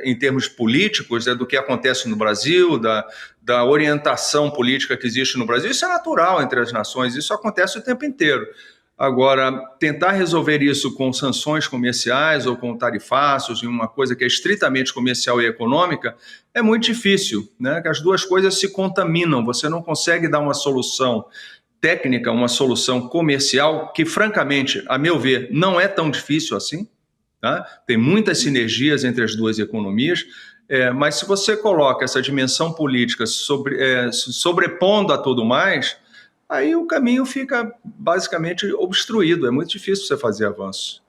em termos políticos, do que acontece no Brasil, da orientação política que existe no Brasil. Isso é natural entre as nações, isso acontece o tempo inteiro. Agora, tentar resolver isso com sanções comerciais ou com tarifácios, em uma coisa que é estritamente comercial e econômica, é muito difícil, né? Que as duas coisas se contaminam, você não consegue dar uma solução técnica, uma solução comercial, que francamente, a meu ver, não é tão difícil assim, tá? Tem muitas sinergias entre as duas economias, mas se você coloca essa dimensão política sobrepondo a tudo mais, aí o caminho fica basicamente obstruído, é muito difícil você fazer avanço.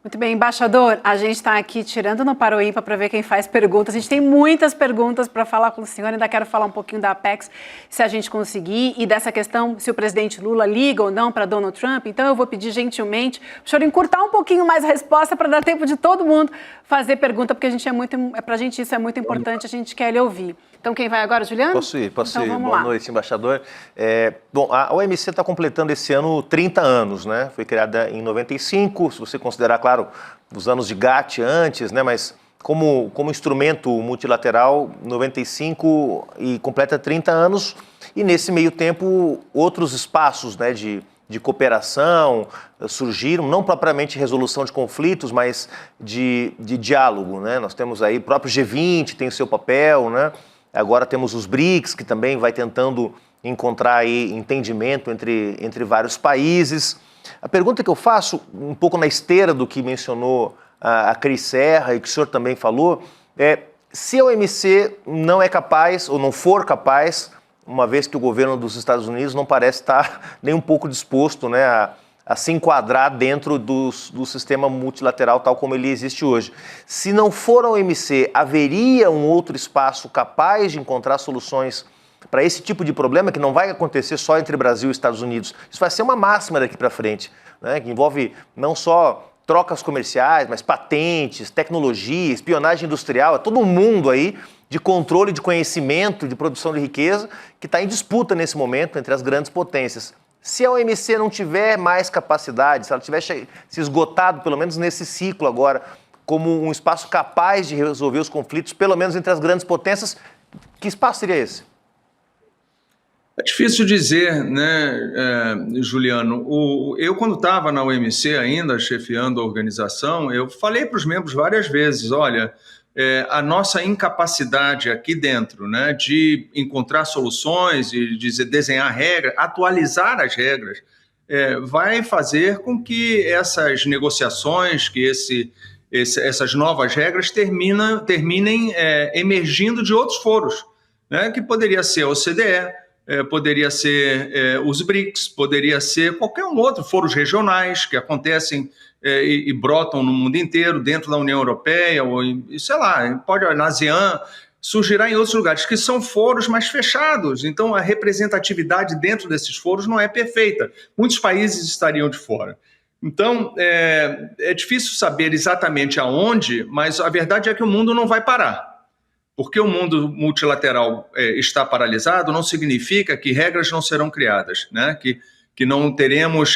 Muito bem, embaixador, a gente está aqui tirando no Para o Ímpar para ver quem faz perguntas. A gente tem muitas perguntas para falar com o senhor, ainda quero falar um pouquinho da Apex, se a gente conseguir, e dessa questão se o presidente Lula liga ou não para Donald Trump. Então eu vou pedir gentilmente para o senhor encurtar um pouquinho mais a resposta para dar tempo de todo mundo fazer pergunta, porque para a gente isso é muito importante, a gente quer lhe ouvir. Então quem vai agora, Juliano? Posso ir. Vamos Boa lá. noite, embaixador. Bom, a OMC está completando esse ano 30 anos, né? Foi criada em 95, se você considerar, claro, os anos de GATT antes, né? Mas como instrumento multilateral, 95 e completa 30 anos. E nesse meio tempo, outros espaços, né, de cooperação surgiram, não propriamente resolução de conflitos, mas de diálogo, né? Nós temos aí o próprio G20, tem o seu papel, né? Agora temos os BRICS, que também vai tentando encontrar aí entendimento entre vários países. A pergunta que eu faço, um pouco na esteira do que mencionou a Cris Serra e que o senhor também falou, se a OMC não é capaz, ou não for capaz, uma vez que o governo dos Estados Unidos não parece estar nem um pouco disposto, né, a se enquadrar dentro do sistema multilateral tal como ele existe hoje. Se não for a OMC, haveria um outro espaço capaz de encontrar soluções para esse tipo de problema, que não vai acontecer só entre Brasil e Estados Unidos? Isso vai ser uma máxima daqui para frente, né, que envolve não só trocas comerciais, mas patentes, tecnologia, espionagem industrial, é todo um mundo aí de controle, de conhecimento, de produção de riqueza que está em disputa nesse momento entre as grandes potências. Se a OMC não tiver mais capacidade, se ela tiver se esgotado, pelo menos nesse ciclo agora, como um espaço capaz de resolver os conflitos, pelo menos entre as grandes potências, que espaço seria esse? É difícil dizer, né, Juliano? Eu, quando estava na OMC ainda, chefiando a organização, eu falei para os membros várias vezes, olha, a nossa incapacidade aqui dentro, né, de encontrar soluções e de desenhar regras, atualizar as regras, vai fazer com que essas negociações, que essas novas regras terminem emergindo de outros foros, né, que poderia ser a OCDE, poderia ser os BRICS, poderia ser qualquer um outro, foros regionais que acontecem e brotam no mundo inteiro, dentro da União Europeia, ou sei lá, pode na ASEAN, surgirá em outros lugares, que são foros mais fechados. Então, a representatividade dentro desses foros não é perfeita. Muitos países estariam de fora. Então, é difícil saber exatamente aonde, mas a verdade é que o mundo não vai parar. Porque o mundo multilateral está paralisado não significa que regras não serão criadas, né? Que não teremos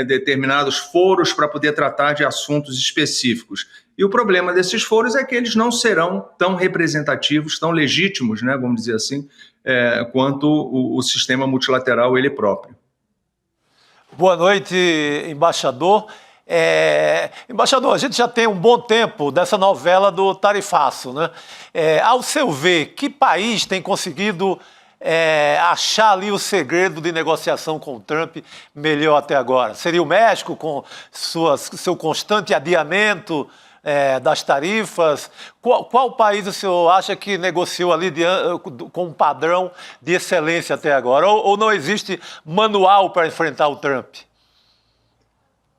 determinados foros para poder tratar de assuntos específicos. E o problema desses foros é que eles não serão tão representativos, tão legítimos, né, vamos dizer assim, quanto o sistema multilateral ele próprio. Boa noite, embaixador. Embaixador, a gente já tem um bom tempo dessa novela do tarifaço, né? Ao seu ver, que país tem conseguido achar ali o segredo de negociação com o Trump melhor até agora? Seria o México, com seu constante adiamento das tarifas? Qual país o senhor acha que negociou ali com um padrão de excelência até agora? Ou não existe manual para enfrentar o Trump?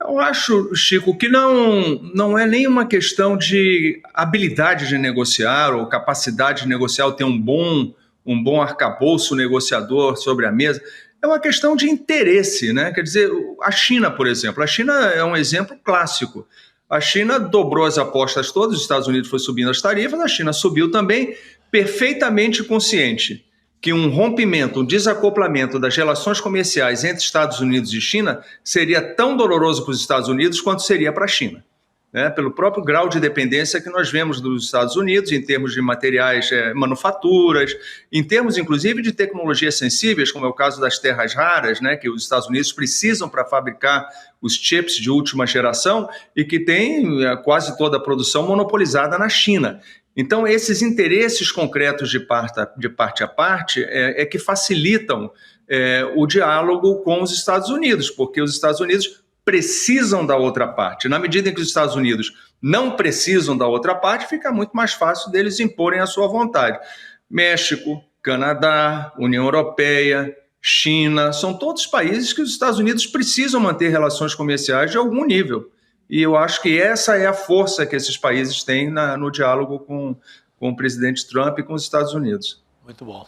Eu acho, Chico, que não é nenhuma questão de habilidade de negociar ou capacidade de negociar ou ter um bom arcabouço negociador sobre a mesa. É uma questão de interesse, né? Quer dizer, a China, por exemplo. A China é um exemplo clássico. A China dobrou as apostas todas, os Estados Unidos foi subindo as tarifas, a China subiu também, perfeitamente consciente que um rompimento, um desacoplamento das relações comerciais entre Estados Unidos e China seria tão doloroso para os Estados Unidos quanto seria para a China, né? Pelo próprio grau de dependência que nós vemos dos Estados Unidos em termos de materiais, manufaturas, em termos, inclusive, de tecnologias sensíveis, como é o caso das terras raras, né, que os Estados Unidos precisam para fabricar os chips de última geração e que tem quase toda a produção monopolizada na China. Então, esses interesses concretos de parte a parte que facilitam o diálogo com os Estados Unidos, porque os Estados Unidos precisam da outra parte. Na medida em que os Estados Unidos não precisam da outra parte, fica muito mais fácil deles imporem a sua vontade. México, Canadá, União Europeia, China, são todos países que os Estados Unidos precisam manter relações comerciais de algum nível. E eu acho que essa é a força que esses países têm no diálogo com o presidente Trump e com os Estados Unidos. Muito bom.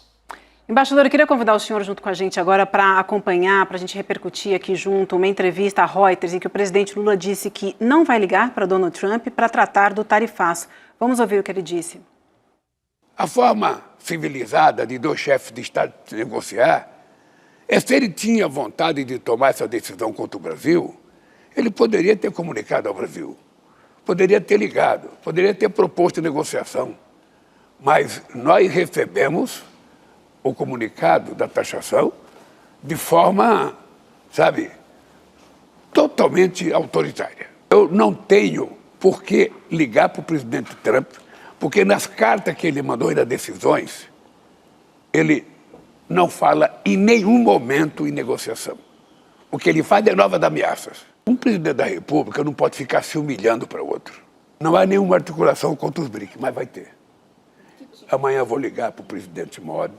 Embaixador, eu queria convidar o senhor junto com a gente agora para acompanhar, para a gente repercutir aqui junto uma entrevista à Reuters em que o presidente Lula disse que não vai ligar para Donald Trump para tratar do tarifaço. Vamos ouvir o que ele disse. A forma civilizada de dois chefes de Estado negociar se ele tinha vontade de tomar essa decisão contra o Brasil, ele poderia ter comunicado ao Brasil, poderia ter ligado, poderia ter proposto negociação, mas nós recebemos o comunicado da taxação de forma, totalmente autoritária. Eu não tenho por que ligar para o presidente Trump, porque nas cartas que ele mandou e nas decisões, ele não fala em nenhum momento em negociação. O que ele faz é nova de ameaças. Um presidente da República não pode ficar se humilhando para o outro. Não há nenhuma articulação contra os BRICS, mas vai ter. Amanhã eu vou ligar para o presidente Modi,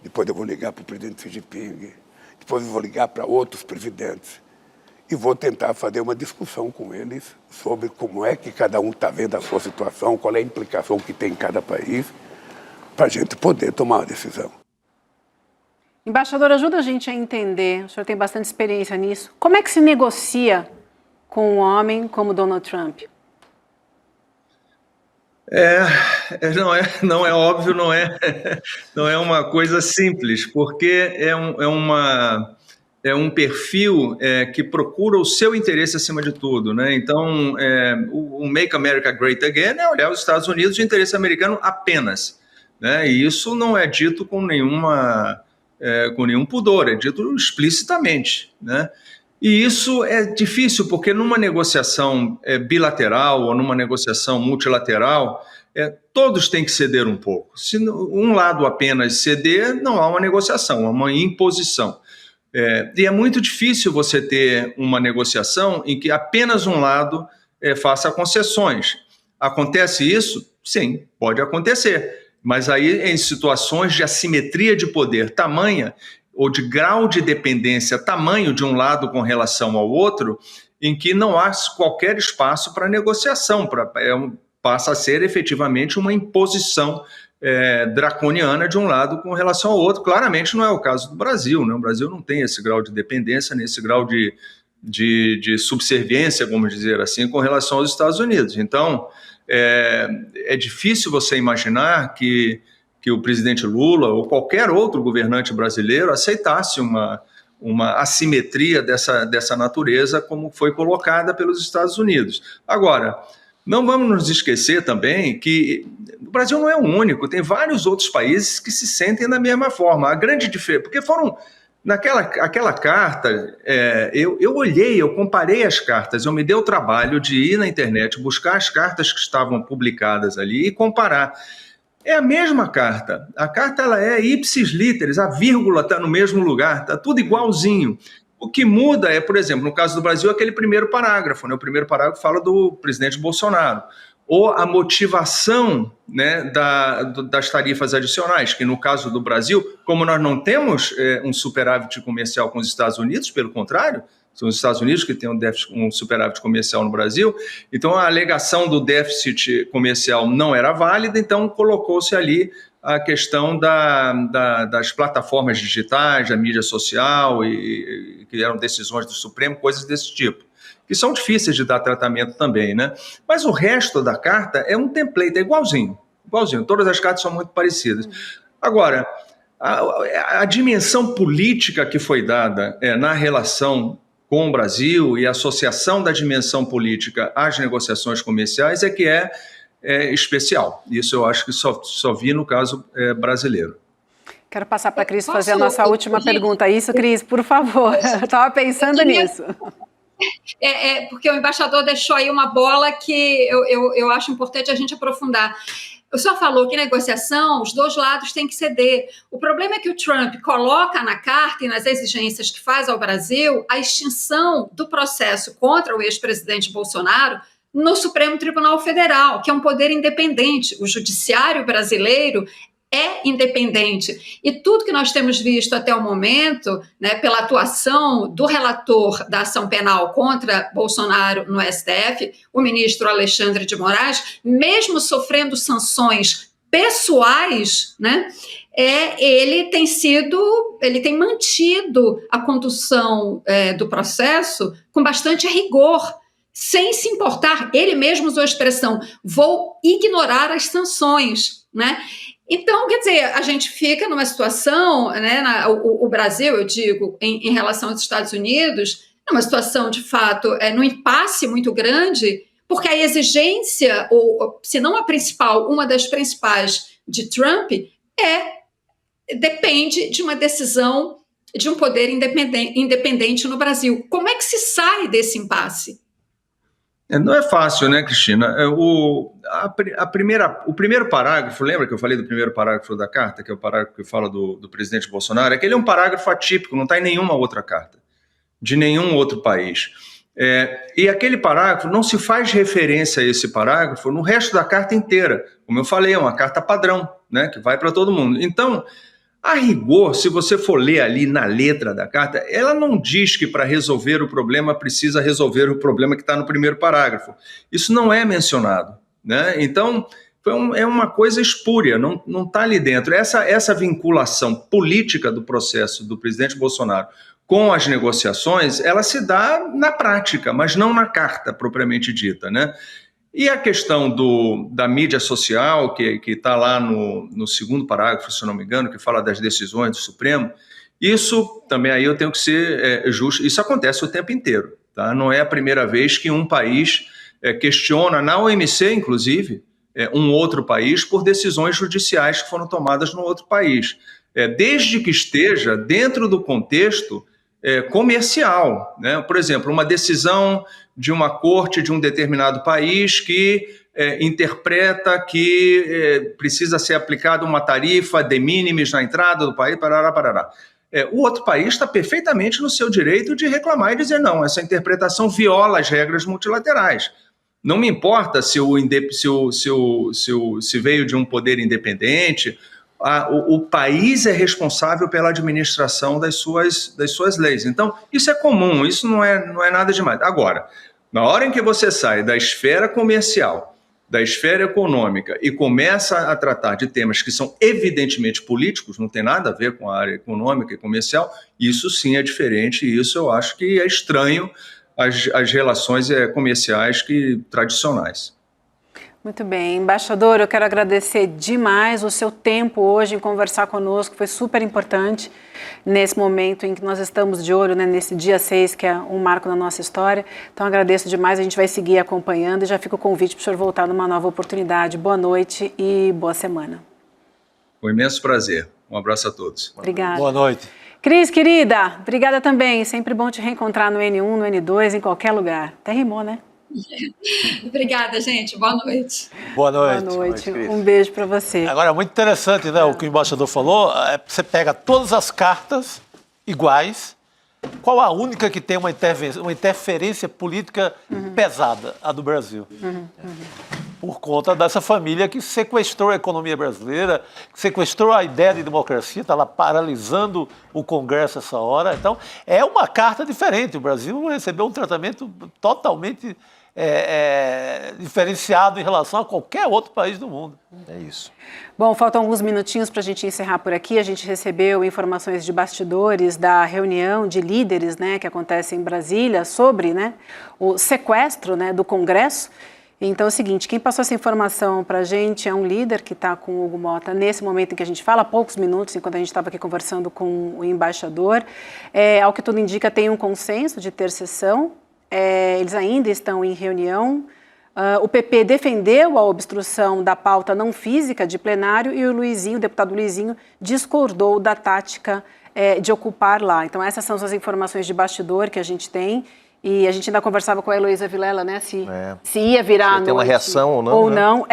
depois eu vou ligar para o presidente Xi Jinping, depois eu vou ligar para outros presidentes e vou tentar fazer uma discussão com eles sobre como é que cada um está vendo a sua situação, qual é a implicação que tem em cada país, para a gente poder tomar uma decisão. Embaixador, ajuda a gente a entender, o senhor tem bastante experiência nisso, como é que se negocia com um homem como Donald Trump? Não é óbvio, não é uma coisa simples, porque é um perfil que procura o seu interesse acima de tudo, né? Então, o Make America Great Again é olhar os Estados Unidos de interesse americano apenas, né? E isso não é dito com nenhum pudor, é dito explicitamente, né? E isso é difícil, porque numa negociação bilateral ou numa negociação multilateral, todos têm que ceder um pouco. Se um lado apenas ceder, não há uma negociação, há uma imposição. E é muito difícil você ter uma negociação em que apenas um lado faça concessões. Acontece isso? Sim, pode acontecer. Mas aí em situações de assimetria de poder tamanha, ou de grau de dependência tamanho de um lado com relação ao outro, em que não há qualquer espaço para negociação, passa a ser efetivamente uma imposição draconiana de um lado com relação ao outro. Claramente não é o caso do Brasil, né? O Brasil não tem esse grau de dependência, nesse grau de subserviência, vamos dizer assim, com relação aos Estados Unidos. Então, é difícil você imaginar que o presidente Lula ou qualquer outro governante brasileiro aceitasse uma assimetria dessa natureza como foi colocada pelos Estados Unidos. Agora, não vamos nos esquecer também que o Brasil não é o único, tem vários outros países que se sentem da mesma forma. A grande diferença, porque foram, aquela carta, eu olhei, eu comparei as cartas, eu me dei o trabalho de ir na internet, buscar as cartas que estavam publicadas ali e comparar. É a mesma carta. A carta ela é ipsis literis, a vírgula está no mesmo lugar, está tudo igualzinho. O que muda é, por exemplo, no caso do Brasil, aquele primeiro parágrafo, né? O primeiro parágrafo fala do presidente Bolsonaro. Ou a motivação, né, das tarifas adicionais, que no caso do Brasil, como nós não temos um superávit comercial com os Estados Unidos, pelo contrário, são os Estados Unidos que têm um superávit comercial no Brasil, então a alegação do déficit comercial não era válida, então colocou-se ali a questão das plataformas digitais, da mídia social, e que eram decisões do Supremo, coisas desse tipo, que são difíceis de dar tratamento também, né? Mas o resto da carta é um template, é igualzinho, todas as cartas são muito parecidas. Agora, a dimensão política que foi dada na relação com o Brasil e a associação da dimensão política às negociações comerciais é que é especial. Isso eu acho que só vi no caso brasileiro. Quero passar para a Cris fazer a nossa última pergunta. Isso, Cris, por favor. Eu estava pensando nisso. Porque o embaixador deixou aí uma bola que eu acho importante a gente aprofundar. O senhor falou que negociação, os dois lados têm que ceder. O problema é que o Trump coloca na carta e nas exigências que faz ao Brasil a extinção do processo contra o ex-presidente Bolsonaro no Supremo Tribunal Federal, que é um poder independente. O judiciário brasileiro é independente. E tudo que nós temos visto até o momento, né, pela atuação do relator da ação penal contra Bolsonaro no STF, o ministro Alexandre de Moraes, mesmo sofrendo sanções pessoais, né, ele tem mantido a condução do processo com bastante rigor, sem se importar. Ele mesmo usou a expressão, vou ignorar as sanções, né? Então, quer dizer, a gente fica numa situação, né, o Brasil, eu digo, em relação aos Estados Unidos, numa situação, de fato, num impasse muito grande, porque a exigência, ou se não a principal, uma das principais de Trump, depende de uma decisão de um poder independente no Brasil. Como é que se sai desse impasse? Não é fácil, né, Cristina? O primeiro parágrafo, lembra que eu falei do primeiro parágrafo da carta, que é o parágrafo que fala do presidente Bolsonaro? Aquele é um parágrafo atípico, não está em nenhuma outra carta, de nenhum outro país. E aquele parágrafo, não se faz referência a esse parágrafo no resto da carta inteira. Como eu falei, é uma carta padrão, né, que vai para todo mundo. Então, a rigor, se você for ler ali na letra da carta, ela não diz que para resolver o problema precisa resolver o problema que está no primeiro parágrafo. Isso não é mencionado, né? Então, é uma coisa espúria, não está ali dentro. Essa vinculação política do processo do presidente Bolsonaro com as negociações, ela se dá na prática, mas não na carta propriamente dita, né? E a questão da mídia social, que está lá no segundo parágrafo, se eu não me engano, que fala das decisões do Supremo, isso também aí eu tenho que ser justo, isso acontece o tempo inteiro, tá? Não é a primeira vez que um país questiona, na OMC inclusive, um outro país por decisões judiciais que foram tomadas no outro país, desde que esteja dentro do contexto comercial, né? Por exemplo, uma decisão de uma corte de um determinado país que interpreta que precisa ser aplicada uma tarifa de minimis na entrada do país, parará. O outro país está perfeitamente no seu direito de reclamar e dizer não, essa interpretação viola as regras multilaterais. Não me importa se veio de um poder independente. O país é responsável pela administração das suas leis. Então, isso é comum, isso não é nada demais. Agora, na hora em que você sai da esfera comercial, da esfera econômica e começa a tratar de temas que são evidentemente políticos, não tem nada a ver com a área econômica e comercial, isso sim é diferente e isso eu acho que é estranho às relações comerciais tradicionais. Muito bem. Embaixador, eu quero agradecer demais o seu tempo hoje em conversar conosco, foi super importante nesse momento em que nós estamos de olho, né, nesse dia 6, que é um marco na nossa história. Então, agradeço demais, a gente vai seguir acompanhando e já fica o convite para o senhor voltar numa nova oportunidade. Boa noite e boa semana. Um imenso prazer. Um abraço a todos. Obrigada. Boa noite. Cris, querida, obrigada também. Sempre bom te reencontrar no N1, no N2, em qualquer lugar. Até rimou, né? Obrigada, gente. Boa noite. Boa noite. Boa noite. Um beijo para você. Agora, muito interessante, né, o que o embaixador falou. Você pega todas as cartas iguais. Qual a única que tem uma interferência política pesada? A do Brasil. Por conta dessa família que sequestrou a economia brasileira, que sequestrou a ideia de democracia, está lá paralisando o Congresso essa hora. Então, é uma carta diferente. O Brasil recebeu um tratamento totalmente diferenciado em relação a qualquer outro país do mundo. É isso. Bom, faltam alguns minutinhos para a gente encerrar por aqui. A gente recebeu informações de bastidores da reunião de líderes, né, que acontece em Brasília sobre, né, o sequestro, né, do Congresso. Então é o seguinte, quem passou essa informação para a gente é um líder que está com o Hugo Mota nesse momento em que a gente fala, há poucos minutos, enquanto a gente estava aqui conversando com o embaixador. Ao que tudo indica, tem um consenso de ter sessão, eles ainda estão em reunião. O PP defendeu a obstrução da pauta não física de plenário e o deputado Luizinho, discordou da tática de ocupar lá. Então essas são as informações de bastidor que a gente tem. E a gente ainda conversava com a Heloísa Vilela, né, se ia virar à noite. Tem uma reação ou não. Ou não,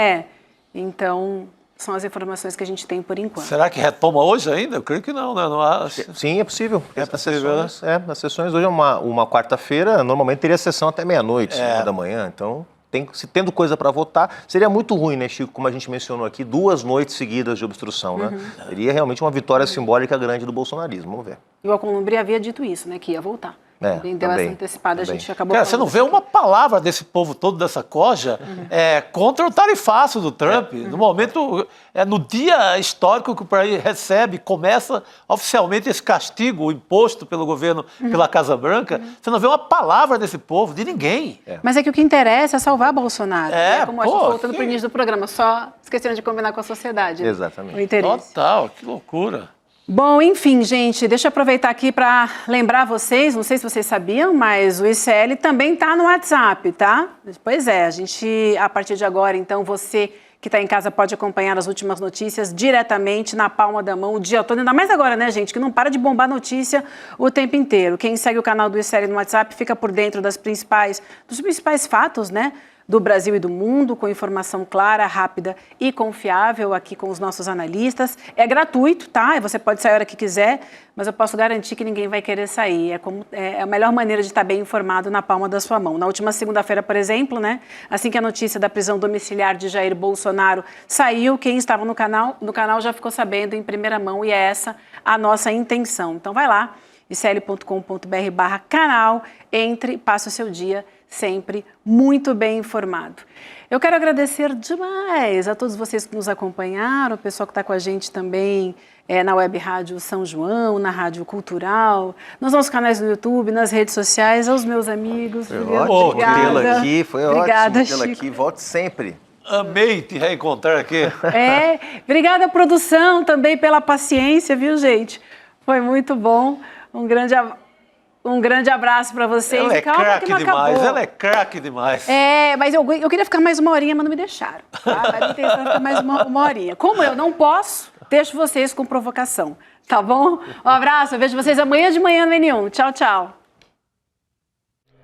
Então, são as informações que a gente tem por enquanto. Será que retoma hoje ainda? Eu creio que não, né? Não há... Sim, é possível. É possível, né? As sessões hoje é uma quarta-feira, normalmente teria sessão até meia-noite, 1h da manhã, então... Se tendo coisa para votar, seria muito ruim, né, Chico, como a gente mencionou aqui, 2 noites seguidas de obstrução, né? Seria realmente uma vitória simbólica grande do bolsonarismo, vamos ver. E o Alcolumbre havia dito isso, né, que ia voltar. Também deu essa antecipada, a gente acabou... Cara, você não vê uma palavra desse povo todo, dessa corja, contra o tarifaço do Trump. No momento, no dia histórico que o país recebe, começa oficialmente esse castigo imposto pelo governo, pela Casa Branca, você não vê uma palavra desse povo, de ninguém. Mas é que o que interessa é salvar Bolsonaro. Como a gente voltando para o início do programa, só esqueceram de combinar com a sociedade. Né? Exatamente. O interesse. Total, que loucura. Bom, enfim, gente, deixa eu aproveitar aqui para lembrar vocês, não sei se vocês sabiam, mas o ICL também está no WhatsApp, tá? Pois é, a partir de agora, então, você que está em casa pode acompanhar as últimas notícias diretamente na palma da mão o dia todo, ainda mais agora, né, gente, que não para de bombar notícia o tempo inteiro. Quem segue o canal do ICL no WhatsApp fica por dentro dos principais fatos, né, do Brasil e do mundo, com informação clara, rápida e confiável aqui com os nossos analistas. É gratuito, tá? Você pode sair a hora que quiser, mas eu posso garantir que ninguém vai querer sair. É a melhor maneira de estar bem informado na palma da sua mão. Na última segunda-feira, por exemplo, né, assim que a notícia da prisão domiciliar de Jair Bolsonaro saiu, quem estava no canal já ficou sabendo em primeira mão e é essa a nossa intenção. Então vai lá, icl.com.br/canal, entre, passe o seu dia sempre muito bem informado. Eu quero agradecer demais a todos vocês que nos acompanharam, o pessoal que está com a gente também na Web Rádio São João, na Rádio Cultural, nos nossos canais no YouTube, nas redes sociais, aos meus amigos. Foi ótimo tê-la aqui, foi ótimo tê-la aqui. Volte sempre. Amei te reencontrar aqui. Obrigada, produção, também pela paciência, viu, gente? Foi muito bom. Um grande abraço para vocês. Ela é craque demais, ela é craque demais. Mas eu queria ficar mais uma horinha, mas não me deixaram. Tá? A minha intenção é ficar mais uma horinha. Como eu não posso, deixo vocês com provocação. Tá bom? Um abraço, eu vejo vocês amanhã de manhã no N1. Tchau, tchau.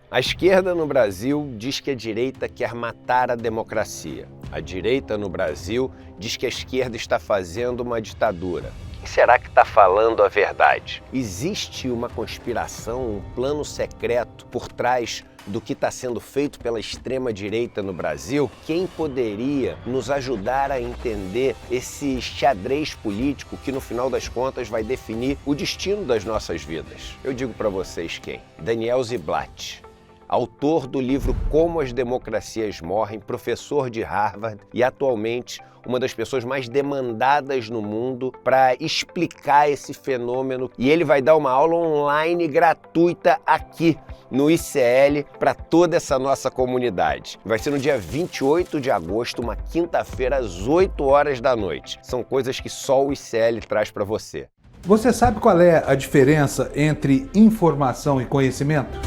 A esquerda no Brasil diz que a direita quer matar a democracia. A direita no Brasil diz que a esquerda está fazendo uma ditadura. Quem será que está falando a verdade? Existe uma conspiração, um plano secreto por trás do que está sendo feito pela extrema-direita no Brasil? Quem poderia nos ajudar a entender esse xadrez político que, no final das contas, vai definir o destino das nossas vidas? Eu digo para vocês quem? Daniel Ziblatt, autor do livro Como as Democracias Morrem, professor de Harvard e atualmente uma das pessoas mais demandadas no mundo para explicar esse fenômeno. E ele vai dar uma aula online gratuita aqui no ICL para toda essa nossa comunidade. Vai ser no dia 28 de agosto, uma quinta-feira, às 8 horas da noite. São coisas que só o ICL traz para você. Você sabe qual é a diferença entre informação e conhecimento?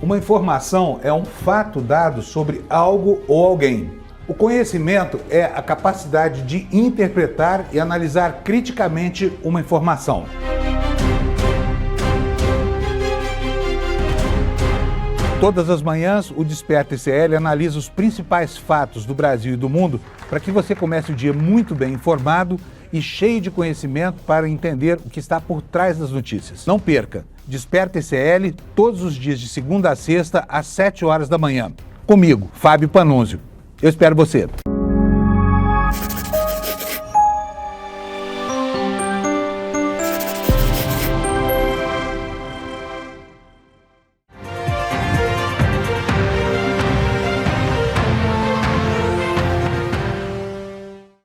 Uma informação é um fato dado sobre algo ou alguém. O conhecimento é a capacidade de interpretar e analisar criticamente uma informação. Todas as manhãs, o Desperta ICL analisa os principais fatos do Brasil e do mundo para que você comece o dia muito bem informado e cheio de conhecimento para entender o que está por trás das notícias. Não perca! Desperta ICL todos os dias de segunda a sexta às 7 horas da manhã. Comigo, Fábio Panunzio. Eu espero você.